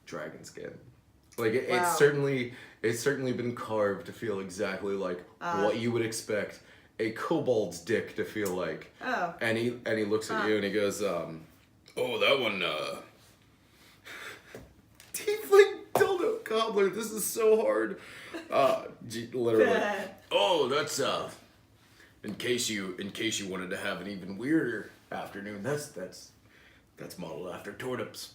dragon skin. Like Wow. it's certainly been carved to feel exactly like what you would expect a kobold's dick to feel like. Oh. And he looks at you and he goes, Oh, that one, Tiefling dildo cobbler, this is so hard. Literally. Oh, that's, in case you wanted to have an even weirder afternoon, that's modeled after Tortips.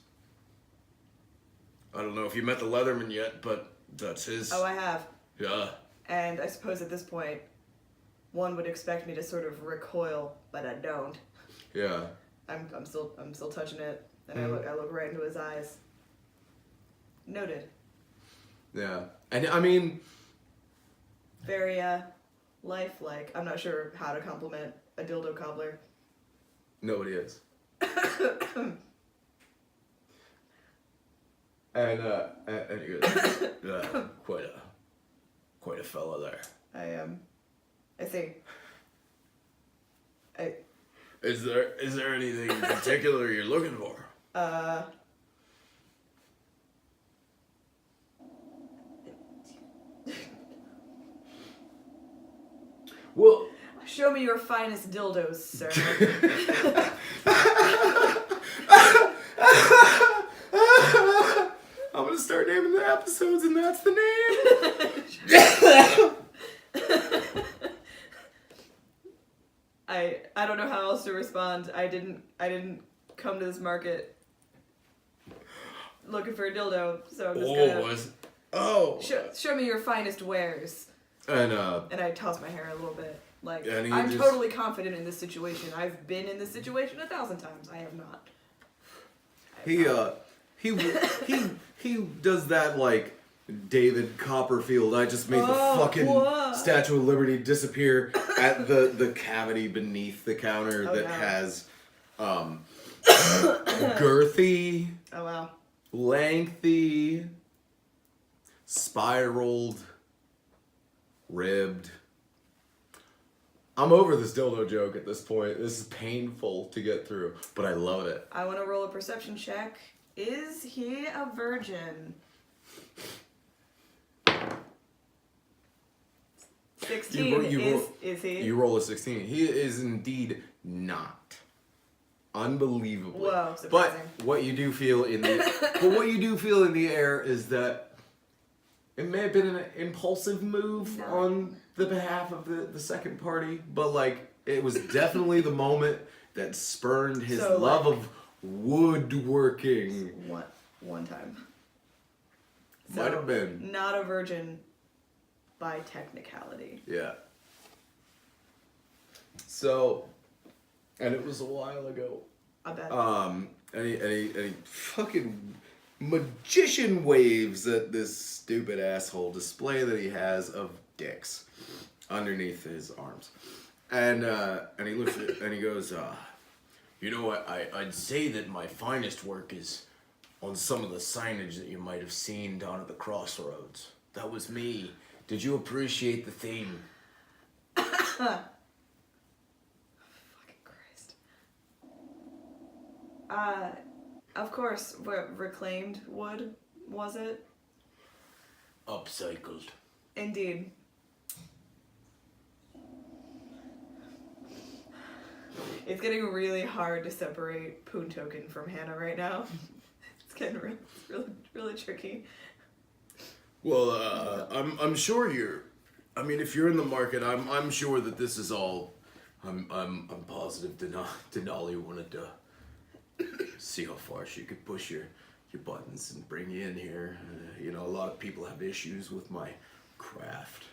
I don't know if you met the Leatherman yet, but that's his. Oh, I have. Yeah. And I suppose at this point, one would expect me to sort of recoil, but I don't. Yeah. I'm still touching it, and I look right into his eyes. Noted. Yeah. And I mean, very lifelike. I'm not sure how to compliment a dildo cobbler. nobody is. And he goes, quite a fella there. I see. Is there anything in particular you're looking for? well, show me your finest dildos, sir. I'm gonna start naming the episodes, and that's the name. I don't know how else to respond. I didn't come to this market looking for a dildo, so I'm just gonna show me your finest wares. And I toss my hair a little bit. Like, and I'm totally confident in this situation. I've been in this situation 1,000 times. I have not. He does that like David Copperfield. I just made the fucking Statue of Liberty disappear at the cavity beneath the counter has girthy, lengthy, spiraled, ribbed. I'm over this dildo joke at this point. This is painful to get through, but I love it. I want to roll a perception check. Is he a virgin? 16. Is he? You roll a 16. He is indeed not. unbelievably. Whoa, But surprising. what you do feel in the air is that it may have been an impulsive move on the behalf of the second party, but like it was definitely the moment that spurned his love of woodworking. One time. Might have been. Not a virgin by technicality. Yeah. So, and it was a while ago. I bet. And he fucking magician waves at this stupid asshole display that he has of dicks underneath his arms. And he looks at it and he goes, you know what, I'd say that my finest work is on some of the signage that you might have seen down at the crossroads. That was me. Did you appreciate the theme? Fucking Christ. Of course, what reclaimed wood, was it? Upcycled. Indeed. It's getting really hard to separate Poontoken from Hannah right now. It's getting really tricky. Well, I'm sure if you're in the market, I'm sure that this is all. I'm positive Denali wanted to see how far she could push your buttons and bring you in here. A lot of people have issues with my craft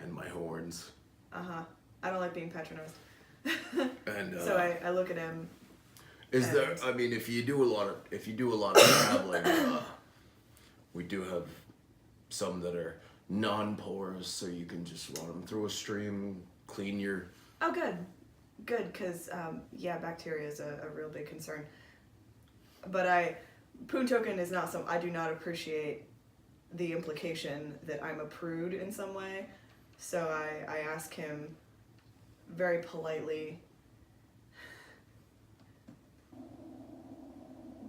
and my horns. I don't like being patronized. And so I look at him. Is there? I mean, if you do a lot of traveling, we do have some that are non-porous, so you can just run them through a stream, clean your. Oh, good, because bacteria is a real big concern. But Poontoken is not I do not appreciate the implication that I'm a prude in some way, so I ask him very politely,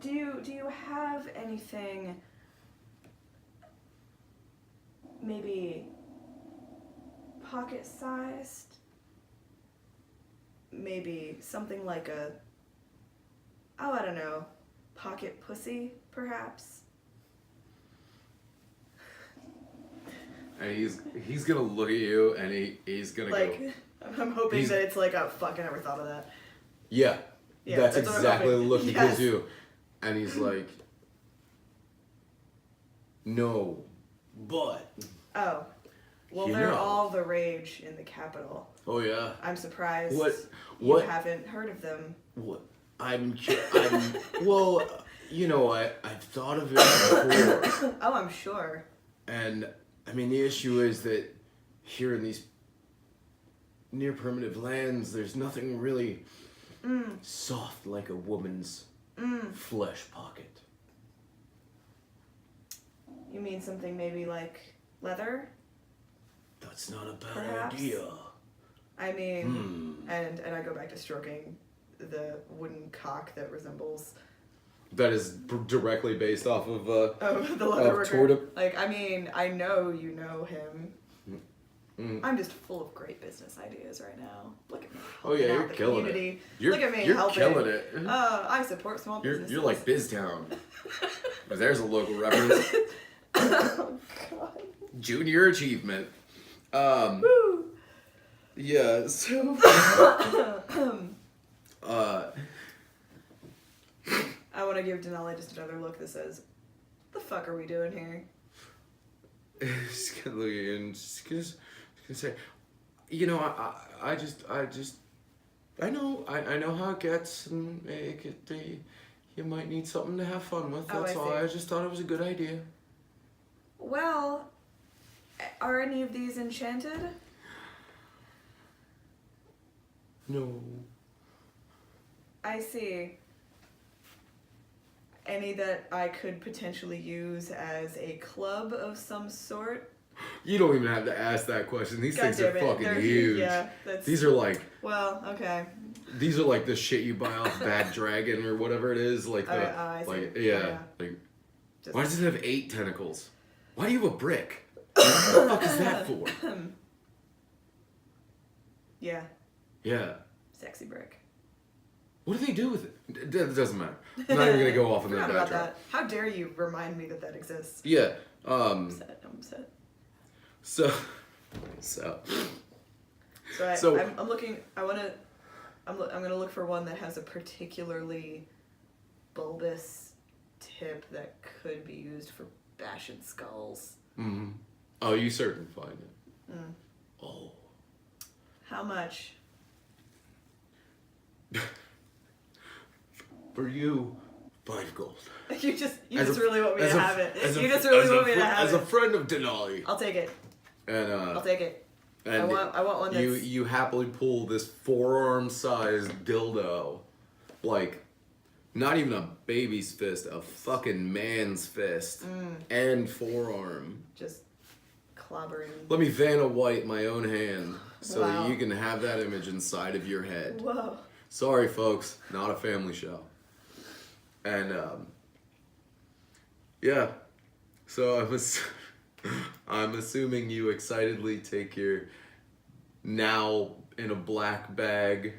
do you have anything maybe pocket-sized? Maybe something like I don't know, pocket pussy, perhaps? And he's gonna look at you, and he's gonna go. I'm hoping that it's like, oh fuck, I never thought of that. Yeah, that's what I'm exactly the hoping. look he Yes. gives you, and he's like, no, but. Oh, well, they're all the rage in the capital. Oh yeah. I'm surprised What? you haven't heard of them. What? Well, I've thought of it before. Oh, I'm sure. And I mean, the issue is that here in these near primitive lands, there's nothing really soft like a woman's flesh pocket. You mean something maybe like leather? That's not a bad Perhaps. idea. I mean, and I go back to stroking the wooden cock that resembles. That is directly based off of the leather worker. Torta. Like, I mean, I know you know him. I'm just full of great business ideas right now. Look at me. Oh yeah, helping you're out the killing community. it. Look at me You're helping. killing it. I support small businesses. You're like BizTown. But there's a local reference. Oh God. Junior achievement. Woo. Yeah. So. I want to give Denali just another look that says, "The fuck are we doing here?" Just gonna look at you and just gonna say, I know how it gets, and you might need something to have fun with. Oh, That's I all. see. I just thought it was a good idea. Well, are any of these enchanted? No. I see. Any that I could potentially use as a club of some sort? You don't even have to ask that question. These God things are damn it, fucking they're- huge. Yeah, that's. These are like. Well, okay. These are like the shit you buy off Bad Dragon or whatever it is. Like the. I see. like Oh, yeah. yeah. Like. Just- Why does it have 8 tentacles? Why do you have a brick? What the fuck is that for? Yeah, Yeah. sexy brick. What do they do with it? It doesn't matter. I'm not even gonna go off on that Forgot about backtrack. that. How dare you remind me that exists? Yeah. I'm upset. So I'm looking. I'm gonna look for one that has a particularly bulbous tip that could be used for bashing skulls. Mm-hmm. Oh, you certainly find it. Mm. Oh. How much? For you, 5 gold. You just really want me to have it. You just really really want me to have it. As a friend of Denali. I'll take it. And I'll take it. And I want one that's... You happily pull this forearm-sized dildo, like, not even a baby's fist, a fucking man's fist, and forearm. Just clobbering. Let me Vanna White my own hand, so Wow. that you can have that image inside of your head. Whoa. Sorry, folks, not a family show. And, yeah. So I'm assuming you excitedly take your now in a black velvet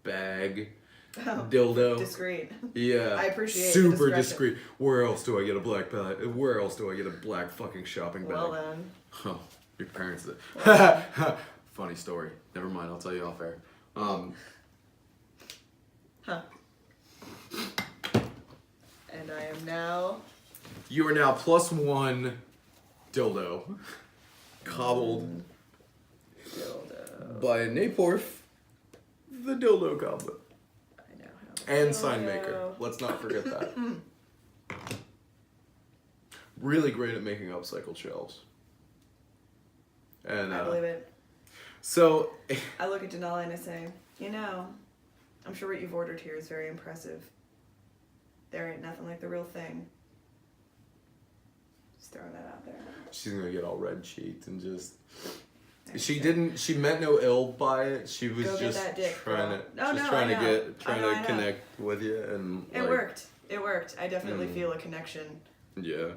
bag, dildo. Discreet. Yeah. I appreciate super the discreet. Where else do I get a black bag? Where else do I get a black fucking shopping bag? Well then. Oh, your parents did. Funny story. Never mind, I'll tell you off air. Huh. And I am now... You are now +1 dildo. Cobbled Dildo. by Naporf, the dildo cobbler. I now have a And sign dildo. maker. Let's not forget that. Really great at making upcycled shelves. And I believe it. so I look at Denali and I say, you know, I'm sure what you've ordered here is very impressive. There ain't nothing like the real thing. Just throwing that out there. she's gonna get all red cheeked and just Nice. she meant no ill by it. She was Go get just that dick, trying girl. to No, no, trying I to know. get trying I to know. connect with you and It worked. It worked. I definitely feel a connection. Yeah.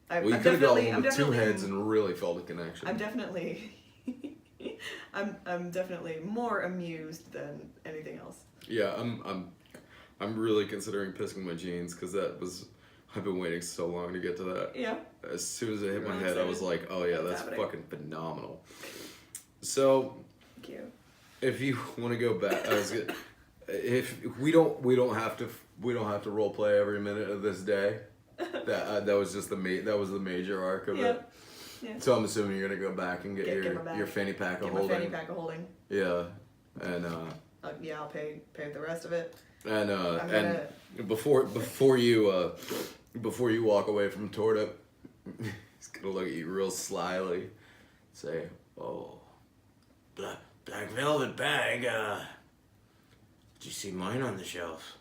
I'm Well, you could have got definitely- one with two heads and really felt a connection. I'm definitely I'm definitely more amused than anything else. Yeah, I'm really considering pissing my jeans because I've been waiting so long to get to that. Yeah. As soon as it hit my Really head, I was excited. like, oh yeah, What's that's happening? fucking phenomenal. So, Thank you. if you want to go back, if we don't have to role play every minute of this day. That was just the major arc of it. Yeah. So I'm assuming you're gonna go back and get my bag. your fanny pack of Get my holding. fanny pack of holding. Yeah, and Yeah, I'll pay the rest of it. and I'm gonna... and before you walk away from Torta, he's gonna look at you real slyly, say, "Oh, Black velvet bag, did you see mine on the shelf?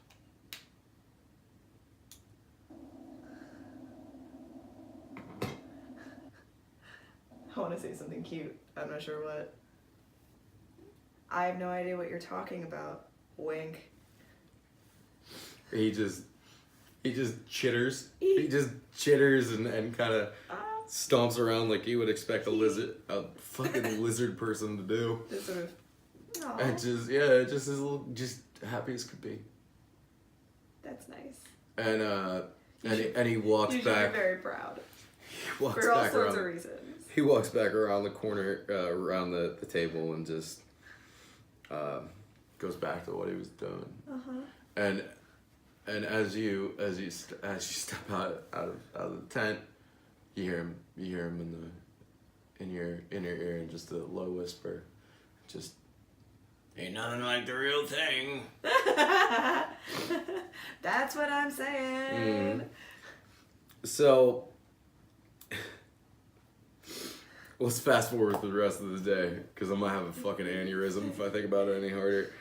I want to say something cute. I'm not sure what. I have no idea what you're talking about. Wink. he just chitters. He just chitters and kind of stomps around like you would expect a fucking lizard person to do. Just sort of. Aw, And just is a little, just happy as could be. that's nice. And he walks You should back. be very proud. He walks For all back sorts around. of reasons. He walks back around the corner, around the table, and just goes back to what he was doing. And as you step out of the tent, you hear him in your ear in just a low whisper, just, Ain't nothing like the real thing. That's what I'm saying. So let's fast forward through the rest of the day because I'm gonna have a fucking aneurysm if I think about it any harder.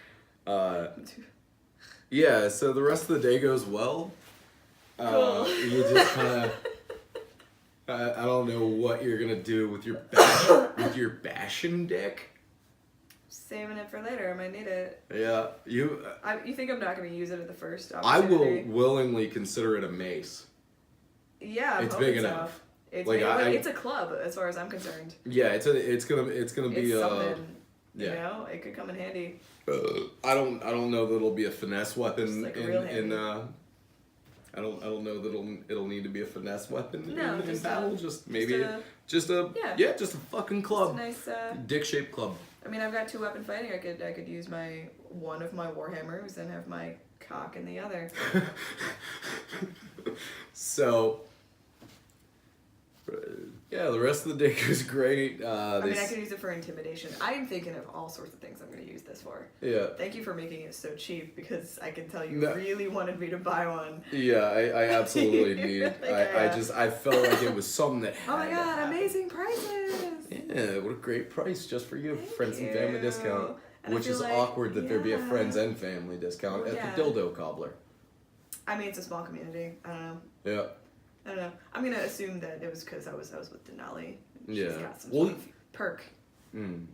Yeah, so the rest of the day goes well. You just kind of, I don't know what you're gonna do with your bashing dick. Saving it for later. I might need it. Yeah, you think I'm not going to use it at the first I will opportunity? willingly consider it a mace. Yeah, I'm It's hoping big so. enough. It's Like, big, I- it's a club as far as I'm concerned. Yeah, it's gonna be It's something. You know, it could come in handy. I don't know that it'll be a finesse weapon Like in I don't know that it'll need to be a finesse weapon in battle. Just maybe just a fucking club. Just a nice dick-shaped club. I mean, I've got 2 weapon fighting. I could use one of my warhammers and have my cock in the other. So, yeah, the rest of the day was great. I mean, I could use it for intimidation. I am thinking of all sorts of things I'm going to use this for. Yeah. Thank you for making it so cheap, because I can tell you really wanted me to buy one. Yeah, I absolutely need. I felt like it was something that had oh my god, amazing prices! Yeah, what a great price just for you. Thank Friends and family discount. And which is awkward that there be a friends and family discount at the dildo cobbler. I mean, it's a small community. I don't know. Yeah. I don't know. I'm gonna assume that it was because I was with Denali. She's got some sort of perk. Mm.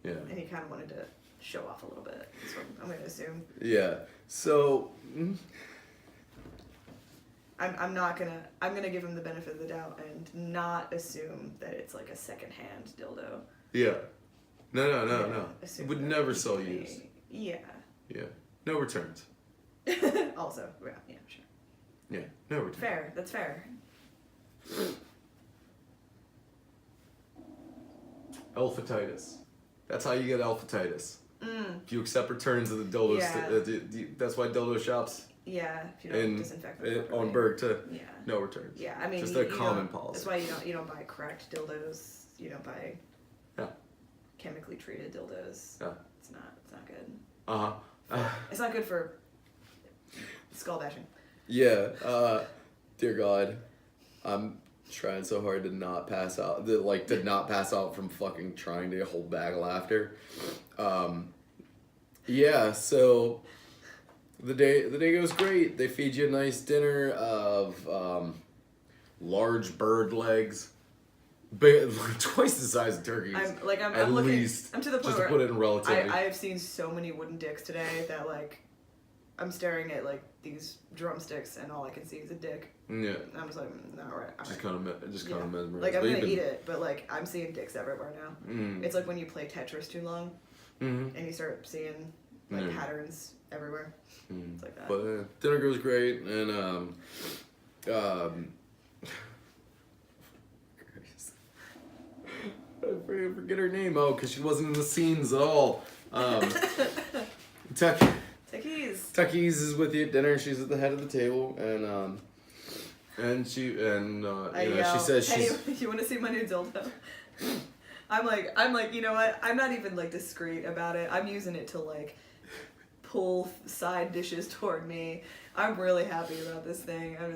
Yeah. And he kind of wanted to show off a little bit. So I'm gonna assume. Yeah. So. I'm gonna give him the benefit of the doubt and not assume that it's like a secondhand dildo. Yeah. No. Would never sell used. Yeah. Yeah. No returns. Also, yeah, sure. Yeah, no returns. Fair. That's fair. Alphatitis. That's how you get alphatitis. Mm. If you accept returns of the dildos, that's why dildo shops. Yeah, if you don't disinfect them on Berg to yeah. no returns. Yeah, I mean, just a common policy. That's why you don't buy cracked dildos. You don't buy chemically treated dildos. Yeah. It's not good. It's not good for skull bashing. Yeah. Dear God, I'm trying so hard to not pass out. To not pass out from fucking trying to hold back laughter. Yeah. So. The day goes great. They feed you a nice dinner of large bird legs, twice the size of turkeys. I'm looking. I'm to the point just to put it in relativity. I have seen so many wooden dicks today that I'm staring at these drumsticks and all I can see is a dick. Yeah. And I'm just like, no, right. Just kind of I'm mesmerized. gonna eat it, but I'm seeing dicks everywhere now. Mm. It's like when you play Tetris too long, and you start seeing patterns everywhere. It's like that. But dinner goes great, and I forget her name. Oh, because she wasn't in the scenes at all. Tuckies is with you at dinner. She's at the head of the table, and she says hey, you want to see my new dildo? I'm like, you know what? I'm not even discreet about it. I'm using it to pull side dishes toward me. I'm really happy about this thing. I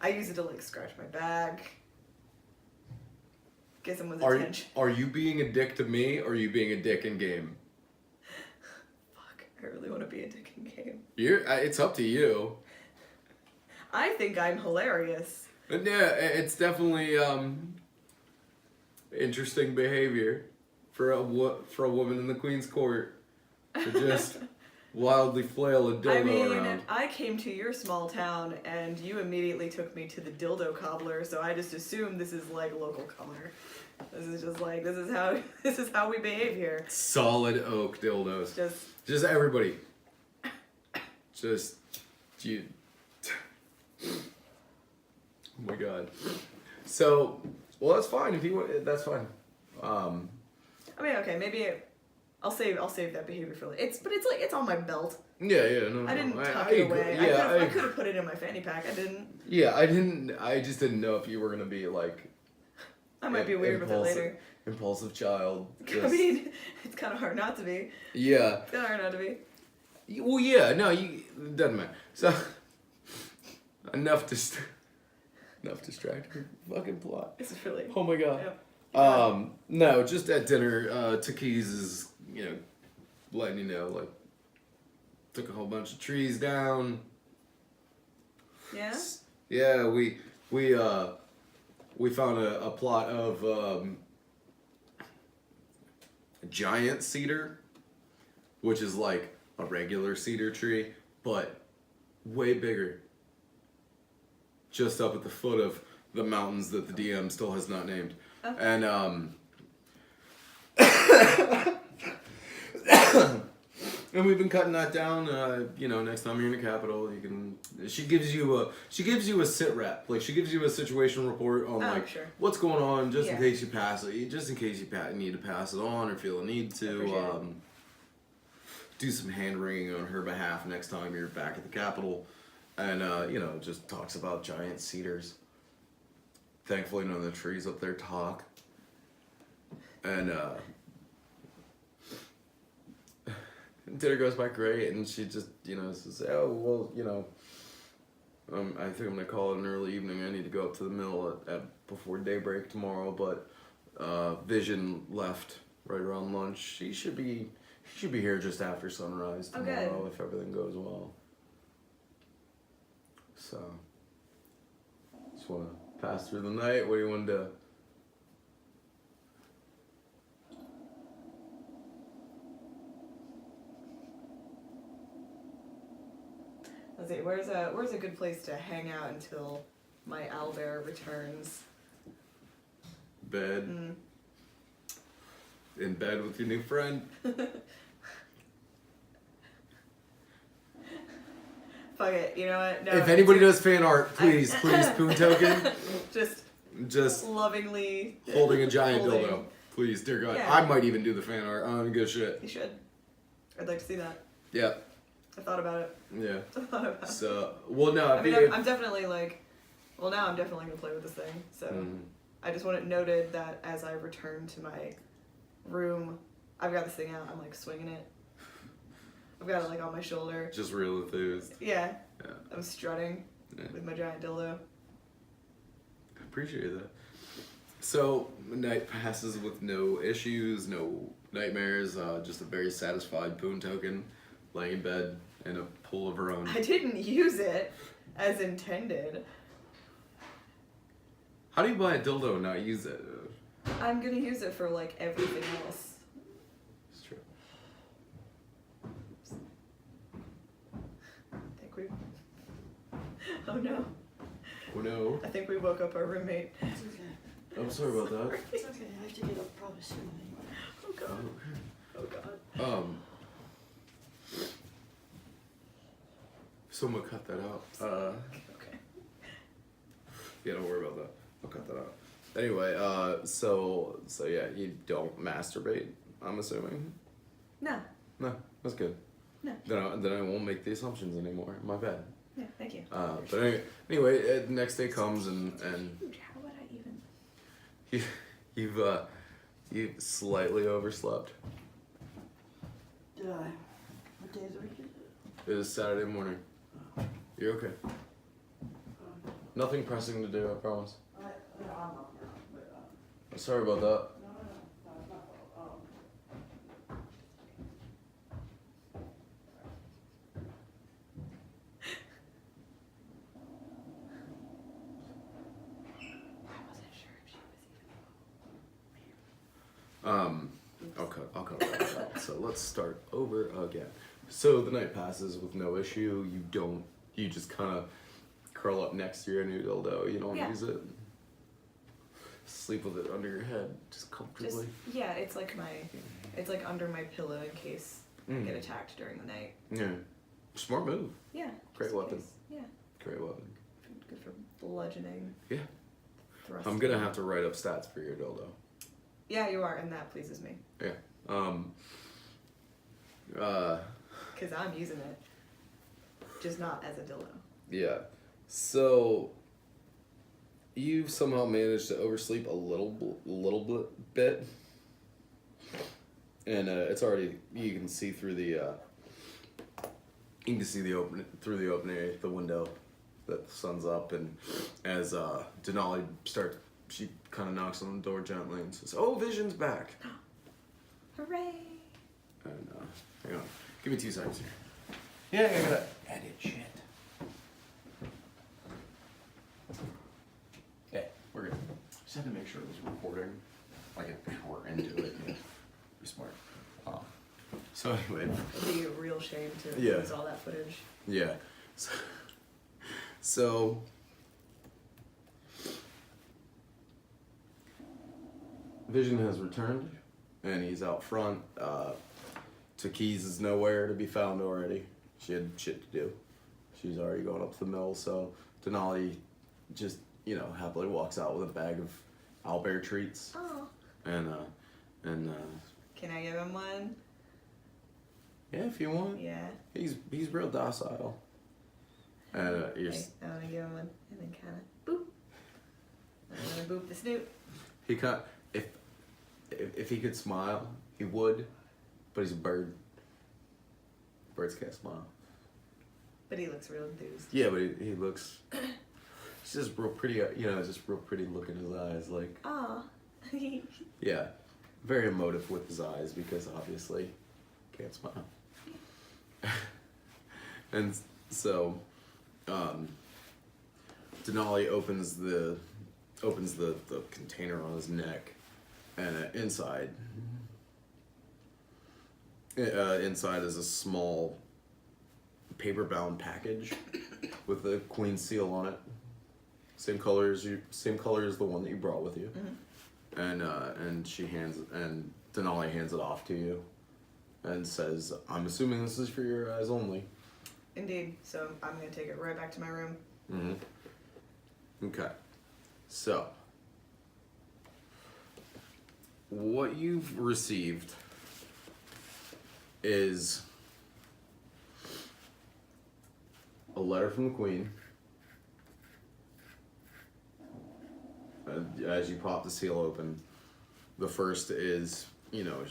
use it to scratch my back. Get someone's attention. Are you being a dick to me, or are you being a dick in game? Fuck, I really want to be a dick in game. It's up to you. I think I'm hilarious. But yeah, it's definitely interesting behavior for a woman in the Queen's Court to just wildly flail a dildo around. I came to your small town and you immediately took me to the dildo cobbler, so I just assumed this is local color. This is just this is how we behave here. Solid oak dildos. Just everybody. Just you. Oh my God. So, well, that's fine if you want. That's fine. I mean, okay, maybe I'll save that behavior for later. It's on my belt. Yeah, no. I didn't tuck it away. Yeah, I could have put it in my fanny pack. I didn't. Yeah, I didn't. I just didn't know if you were gonna be I might be weird with it later. Impulsive child. I mean, it's kind of hard not to be. Yeah. It's kind of hard not to be. Well, yeah, no, it doesn't matter. So, enough distracting fucking plot. This is really. Oh my God. Yeah. No, just at dinner, Takiz is, letting you know, took a whole bunch of trees down. Yeah? Yeah, we found a plot of a giant cedar, which is like a regular cedar tree, but way bigger. Just up at the foot of the mountains that the DM still has not named. Oh. And And we've been cutting that down. You know, next time you're in the Capitol, you can. She gives you a sit rep. Like she gives you a situation report on Sure. what's going on, just in Yeah. case you pass it, just in case you need to pass it on or feel a need to. Do some hand wringing on her behalf next time you're back at the Capitol, and you know, just talks about giant cedars. Thankfully, none of the trees up there talk. And dinner goes by great, and she just, you know, says, "Oh well, you know, I think I'm gonna call it an early evening. I need to go up to the mill at before daybreak tomorrow." But Vision left right around lunch. He should be here just after sunrise tomorrow if everything goes well. So, just want to pass through the night. What do you want to do? Let's see. Where's a good place to hang out until my owlbear returns? Bed. In bed with your new friend. Fuck it. You know what? No, If anybody does fan art, please Poontoken. Just lovingly holding a giant holding. dildo. Please, dear God. Yeah. I might even do the fan art. I don't give a shit. You should. I'd like to see that. Yeah. I thought about it. Yeah. I thought about it. So, well, no. I mean, I'm definitely like, well, now I'm definitely gonna play with this thing. So I just want it noted that as I return to my room, I've got this thing out. I'm like swinging it. I've got it like on my shoulder. Just real enthused. Yeah. Yeah. I'm strutting with my giant dildo. I appreciate that. So, the night passes with no issues, no nightmares, just a very satisfied Poontoken laying in bed in a pool of her own. I didn't use it as intended. How do you buy a dildo and not use it? I'm gonna use it for like everything else. It's true. I think we. Oh no. Oh no. I think we woke up our roommate. It's okay. I'm sorry about that. It's okay. I have to get up probably soon anyway. Oh god. Oh god. Someone cut that out. Okay. Yeah, don't worry about that. I'll cut that out. Anyway, so yeah, you don't masturbate, I'm assuming? No. No, that's good. No. Then I won't make the assumptions anymore. My bad. Yeah, thank you. But anyway, the next day comes and Dude, how would I even? you've slightly overslept. Did I? What day of the week is it? It is Saturday morning. You're okay. Nothing pressing to do, I promise. I'm not here, but Sorry about that. no, it's not. I wasn't sure if she was I'll cut that out. So let's start over again. So the night passes with no issue. You just kind of curl up next to your new dildo. You don't use it. Sleep with it under your head, just comfortably. It's like under my pillow in case I get attacked during the night. Yeah. Smart move. Yeah. Great just in weapon. case. Yeah. Great weapon. Good for bludgeoning. Yeah. Thrusting. I'm gonna have to write up stats for your dildo. Yeah, you are, and that pleases me. Yeah. Because I'm using it. Just not as a dildo. Yeah. So you've somehow managed to oversleep a little bit, and it's already you can see through the through the opening the window that the sun's up, and as Denali starts, she kind of knocks on the door gently and says, "Oh, Vision's back." Hooray! And hang on, give me 2 seconds here. Yeah, I gotta edit shit. Okay, we're good. Just had to make sure it was recording like an hour into it. Yeah. Be smart. So anyway. It'd be a real shame to Yeah. lose all that footage. Yeah. So Vision has returned, and he's out front. Takis is nowhere to be found already. She had shit to do. She's already going up to the mill, so Denali just, happily walks out with a bag of owlbear treats. Oh. And Can I give him one? yeah, if you want. Yeah. He's real docile. And you're I want to give him one, and then kind of boop. I'm gonna boop the snoot. he can't if he could smile, he would, but he's a bird. Birds can't smile. But he looks real enthused. Yeah, but he looks. He's just real pretty. Just real pretty look in his eyes. Like, Aw. yeah, very emotive with his eyes because obviously can't smile. And so, Denali opens the container on his neck, and inside is a small paper-bound package with the queen seal on it. Same color as the one that you brought with you. Mm-hmm. And Denali hands it off to you, and says, "I'm assuming this is for your eyes only." Indeed. So I'm gonna take it right back to my room. Mm-hmm. Okay. So, what you've received is a letter from the Queen. As you pop the seal open, the first is, a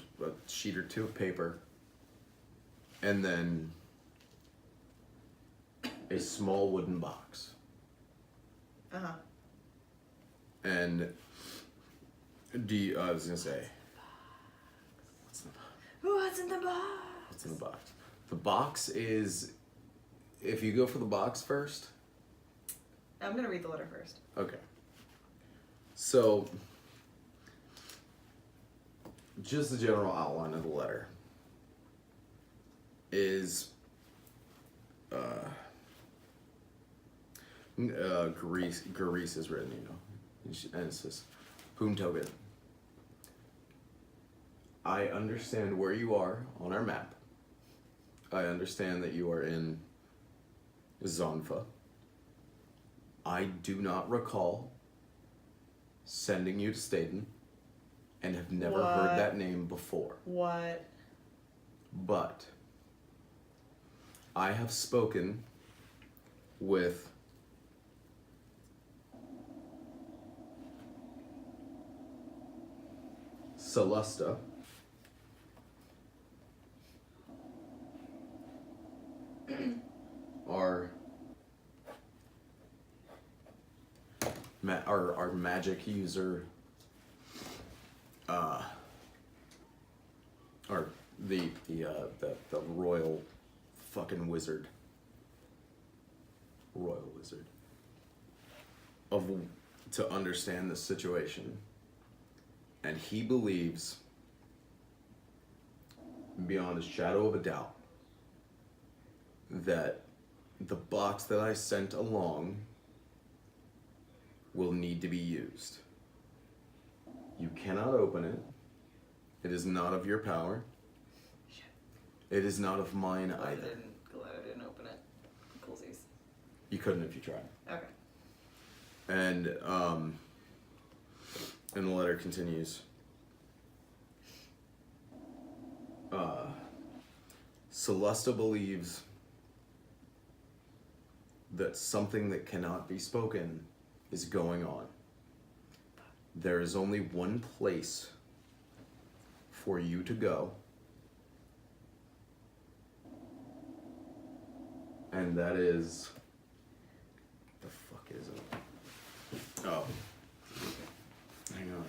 sheet or two of paper, and then a small wooden box. Uh-huh. And I was gonna say, What's in the box? what's in the box? The box is, if you go for the box first. I'm gonna read the letter first. Okay. So, just the general outline of the letter is, Garice is written, and it says, Poontoken. I understand where you are on our map. I understand that you are in Zonfa. I do not recall sending you to Staden and have never heard that name before. What? But I have spoken with Celesta, our magic user, or the royal fucking wizard, to understand the situation, and he believes, beyond a shadow of a doubt, that the box that I sent along will need to be used. You cannot open it. It is not of your power. Shit. It is not of mine either. Glad I didn't open it. Coolsies. You couldn't if you tried. Okay. And the letter continues. Celesta believes that something that cannot be spoken is going on. There is only one place for you to go, and that is, the fuck is it? Oh, hang on.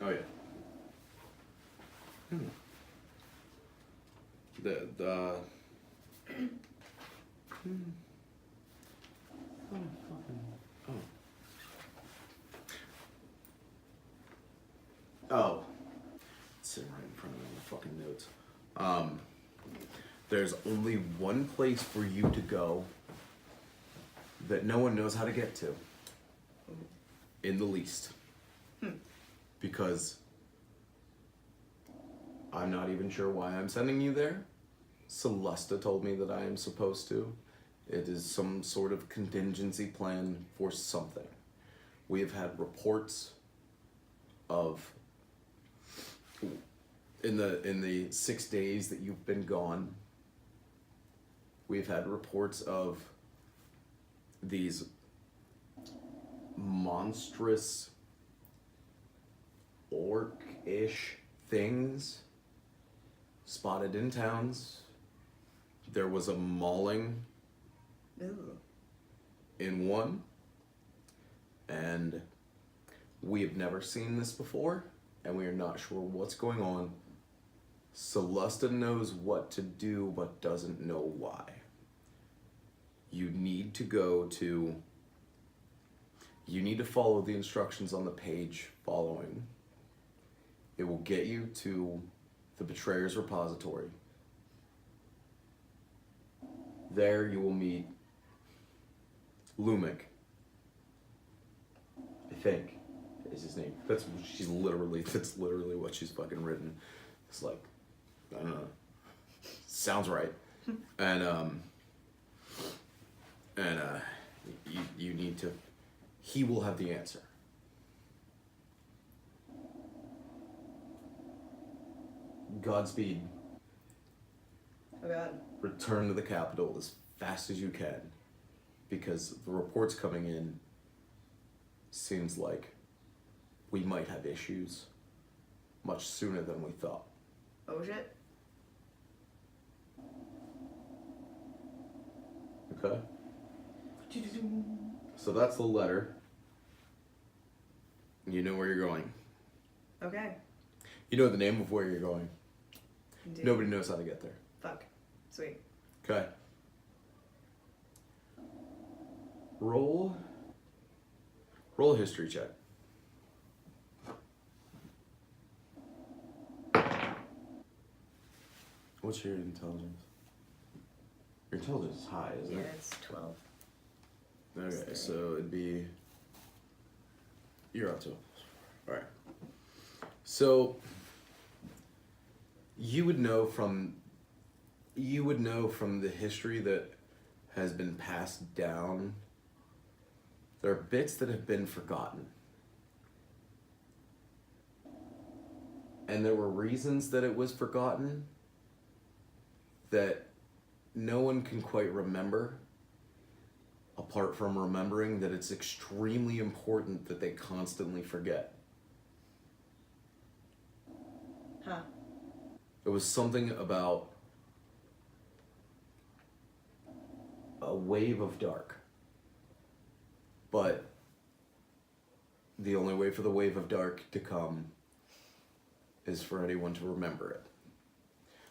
Oh yeah. Oh. It's sitting right in front of me on the fucking notes. There's only one place for you to go that no one knows how to get to. in the least. Because I'm not even sure why I'm sending you there. Celesta told me that I am supposed to. It is some sort of contingency plan for something. We have had reports of in the 6 days that you've been gone, we've had reports of these monstrous orc-ish things spotted in towns. There was a mauling Ooh. in one, and we have never seen this before, and we are not sure what's going on. Celesta knows what to do, but doesn't know why. You need to follow the instructions on the page following. It will get you to the Betrayer's Repository. There you will meet Lumic, I think is his name. That's literally what she's fucking written. It's like, I don't know. Sounds right. And you need to, he will have the answer. Godspeed. Oh God. Return to the capital as fast as you can, because the reports coming in seems like we might have issues much sooner than we thought. Oh shit. Okay? So that's the letter. You know where you're going. Okay. You know the name of where you're going. Indeed. Nobody knows how to get there. Fuck. Sweet. Okay. Roll a history check. What's your intelligence? Your intelligence is high, isn't Yeah, it? it's 12. Okay, so it'd be... You're up to it. Alright. So, you would know from the history that has been passed down, there are bits that have been forgotten. And there were reasons that it was forgotten that no one can quite remember, apart from remembering that it's extremely important that they constantly forget. Huh. It was something about a wave of dark. But the only way for the wave of dark to come is for anyone to remember it.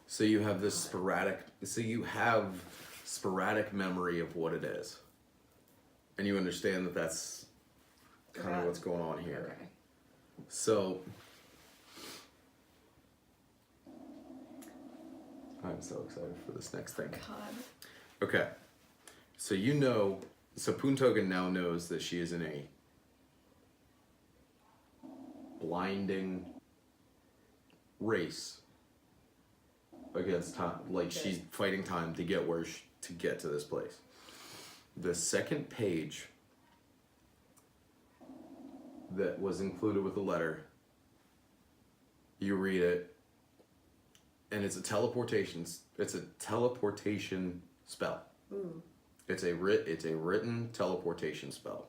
So you have this sporadic memory of what it is. And you understand that that's kind of what's going on here. Okay. So I'm so excited for this next thing. God. Okay. So Poontoken now knows that she is in a blinding race against time. Like, she's fighting time to get to get to this place. The second page that was included with the letter, you read it, and it's a teleportation spell. Ooh. It's a written teleportation spell.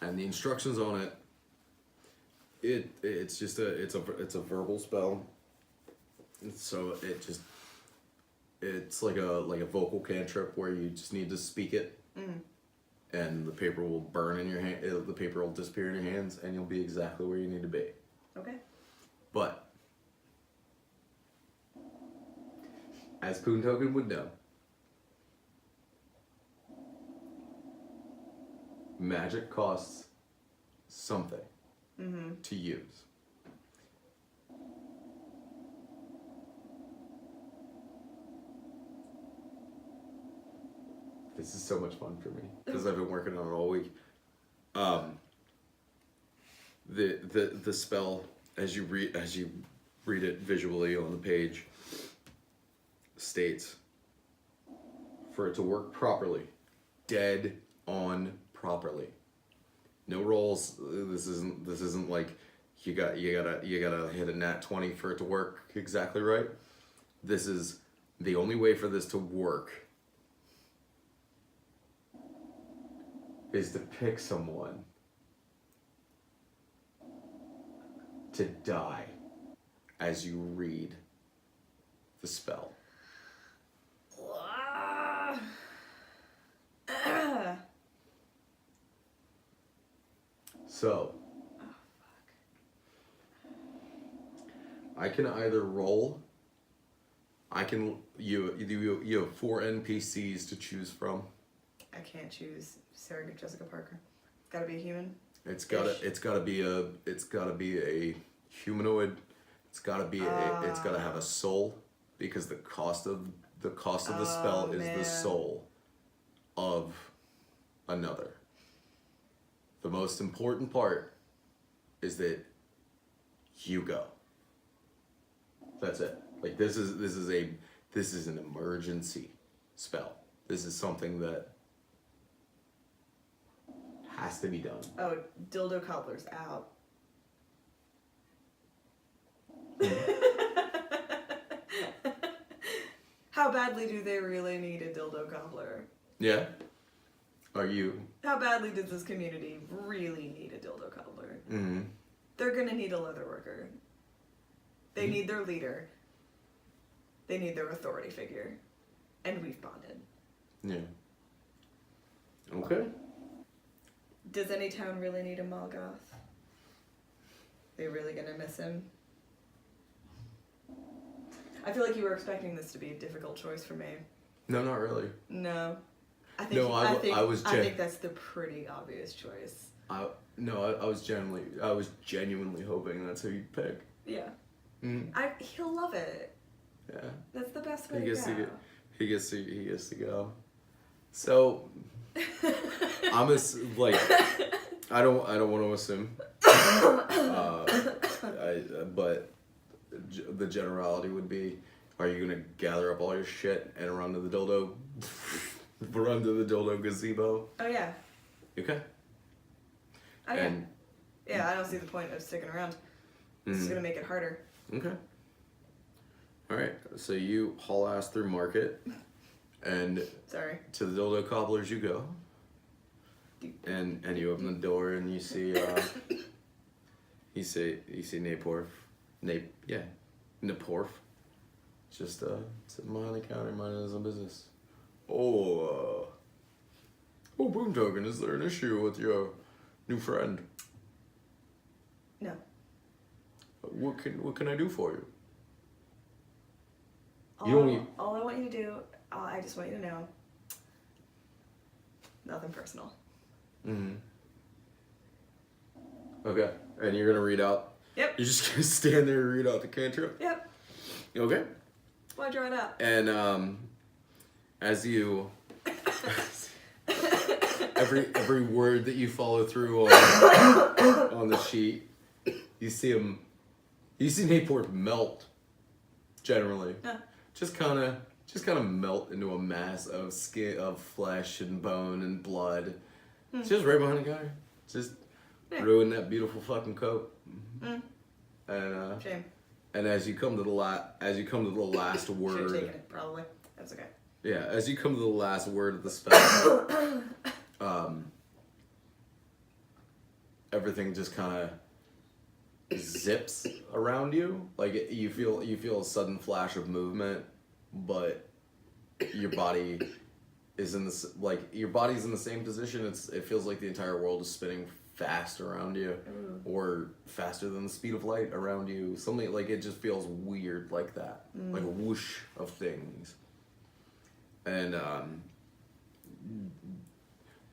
And the instructions on it, it's a verbal spell. So it's like a vocal cantrip where you just need to speak it. And the paper will burn in your hand, the paper will disappear in your hands, and you'll be exactly where you need to be. Okay. But as Poontoken would know, magic costs something to use. This is so much fun for me because I've been working on it all week. the spell as you read it visually on the page states, for it to work properly, dead on properly. No rolls. This isn't like you gotta hit a nat 20 for it to work exactly right. This is the only way for this to work is to pick someone to die as you read the spell. So, I can either roll. You have 4 NPCs to choose from. I can't choose Sarah Jessica Parker. It's gotta be a human. It's gotta be a humanoid. It's gotta have a soul, because the cost of the spell is the soul of another. The most important part is that you go. That's it. Like this is an emergency spell. This is something that has to be done. Oh, dildo cobblers out. How badly do they really need a dildo cobbler? Yeah. Are you? How badly does this community really need a dildo cobbler? Mm-hmm. They're gonna need a leather worker. They need their leader. They need their authority figure. And we've bonded. Yeah. Okay. Does any town really need a Malgoth? They really gonna miss him? I feel like you were expecting this to be a difficult choice for me. No, not really. No. I think that's the pretty obvious choice. I was genuinely hoping that's who you'd pick. Yeah. Mm. He'll love it. Yeah. That's the best way to go. He gets to go. So I'm I don't want to assume. But the generality would be, are you gonna gather up all your shit and run to the dildo gazebo? Oh yeah. Okay. Oh yeah. Yeah, I don't see the point of sticking around. This is gonna make it harder. Okay. All right. So you haul ass through market, and Sorry. to the dildo cobblers you go. And you open the door and you see you see Naporf. Naporf. Just sitting behind the counter minding his own business. Oh Poontoken, is there an issue with your new friend? No. What can I do for you? All I want you to do, I just want you to know, nothing personal. Mm-hmm. Okay, and you're gonna read out. Yep. You're just gonna stand there and read out the cantrip. Yep. Okay. Why draw it up? And as you every word that you follow through on the sheet, you see Naport melt. Generally, just kind of melt into a mass of skin, of flesh and bone and blood. Just right behind the counter. Just ruin that beautiful fucking coat. And Shame. and as you come to the last Should have word. taken it, probably. That's okay. Yeah, as you come to the last word of the spell, everything just kind of zips around you. Like you feel a sudden flash of movement, but your body is your body's in the same position. It feels like the entire world is spinning fast around you, or faster than the speed of light around you. Something like it just feels weird like that, like a whoosh of things. And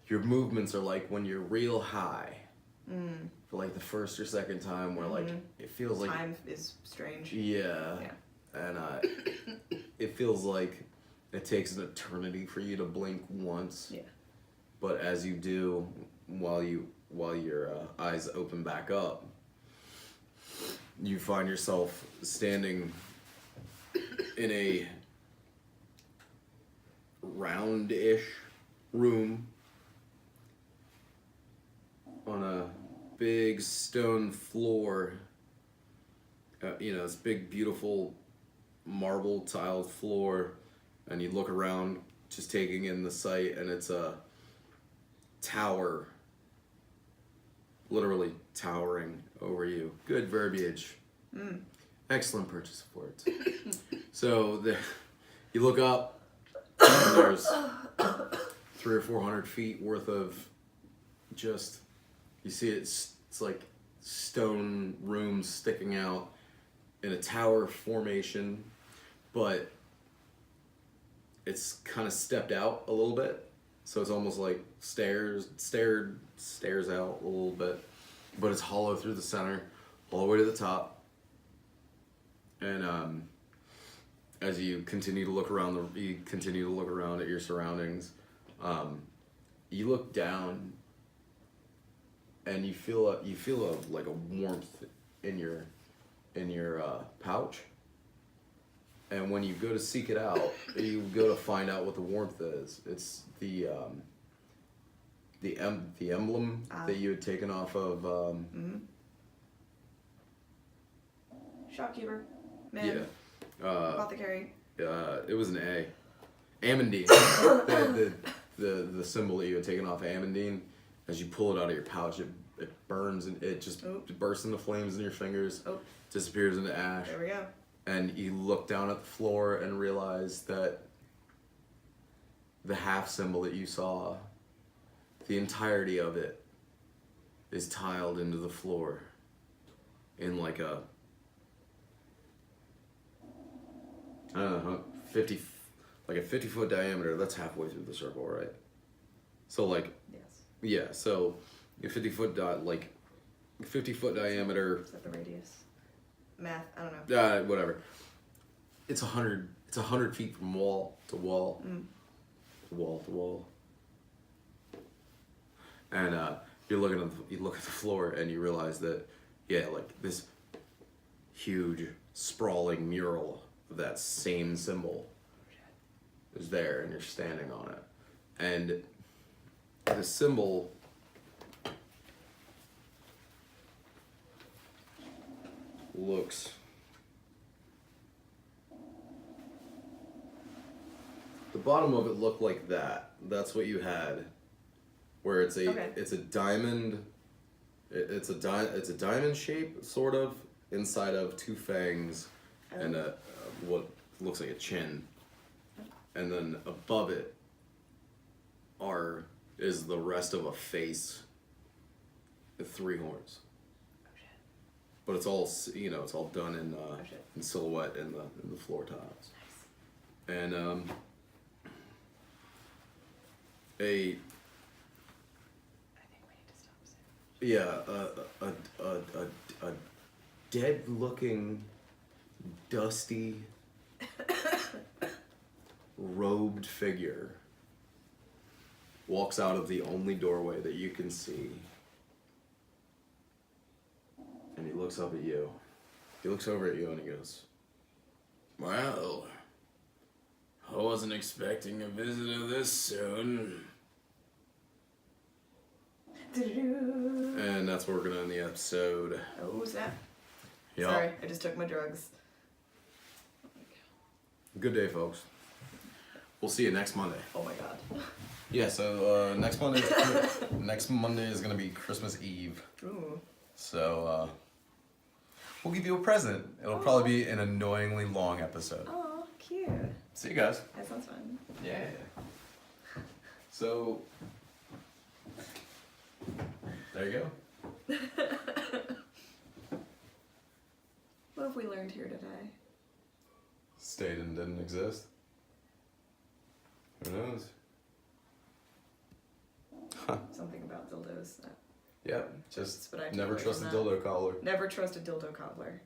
your movements are like when you're real high for like the first or second time, where like it feels like time is strange. Yeah. And it feels like it takes an eternity for you to blink once. Yeah. But as you do, while you while your eyes open back up, you find yourself standing in a round-ish room on a big stone floor. This big, beautiful marble tiled floor, and you look around just taking in the sight, and it's a tower, literally towering over you. Good verbiage. Excellent purchase of words. So you look up, and there's 300 or 400 feet worth of just, you see it's like stone rooms sticking out in a tower formation, but it's kind of stepped out a little bit, so it's almost like stairs out a little bit, but it's hollow through the center, all the way to the top. And as you continue to look around at your surroundings, you look down, and you feel like a warmth in your pouch. And when you go to seek it out, you go to find out what the warmth is. It's the emblem that you had taken off of. Shopkeeper. Man. Yeah. Apothecary. It was an A. Amandine. the symbol that you had taken off of Amandine. As you pull it out of your pouch, it burns and it just bursts into flames in your fingers. Disappears into ash. There we go. And you look down at the floor and realize that the half symbol that you saw, the entirety of it, is tiled into the floor in like a, I don't know, 50 foot diameter. That's halfway through the circle, right? So like, Yes. yeah, so a 50 foot diameter. Is that the radius? Math, I don't know. Whatever. It's 100 feet from wall to wall. To wall to wall. And you look at the floor and you realize that, yeah, like this huge sprawling mural of that same symbol is there, and you're standing on it. And the symbol looks the bottom of it looked like that. That's what you had, where it's a diamond. It's a diamond shape, sort of, inside of two fangs and what looks like a chin, and then above it is the rest of a face with three horns. But it's all it's all done in silhouette in the floor tiles. Nice. And I think we need to stop soon. a dead looking, dusty, robed figure walks out of the only doorway that you can see. And he looks up at you. He looks over at you and he goes, Well, I wasn't expecting a visitor this soon. and that's where we're gonna end the episode. Oh, snap. Yeah. Sorry, I just took my drugs. Good day, folks. We'll see you next Monday. Oh my god. Yeah, so next Monday is gonna be Christmas Eve. Ooh. So we'll give you a present. It'll probably be an annoyingly long episode. Oh, cute. See you guys. That sounds fun. Yeah. So there you go. What have we learned here today? Staten didn't exist. Who knows? Something about dildos. Yep, just That's what I took never away trust a from that. dildo collar. Never trust a dildo cobbler.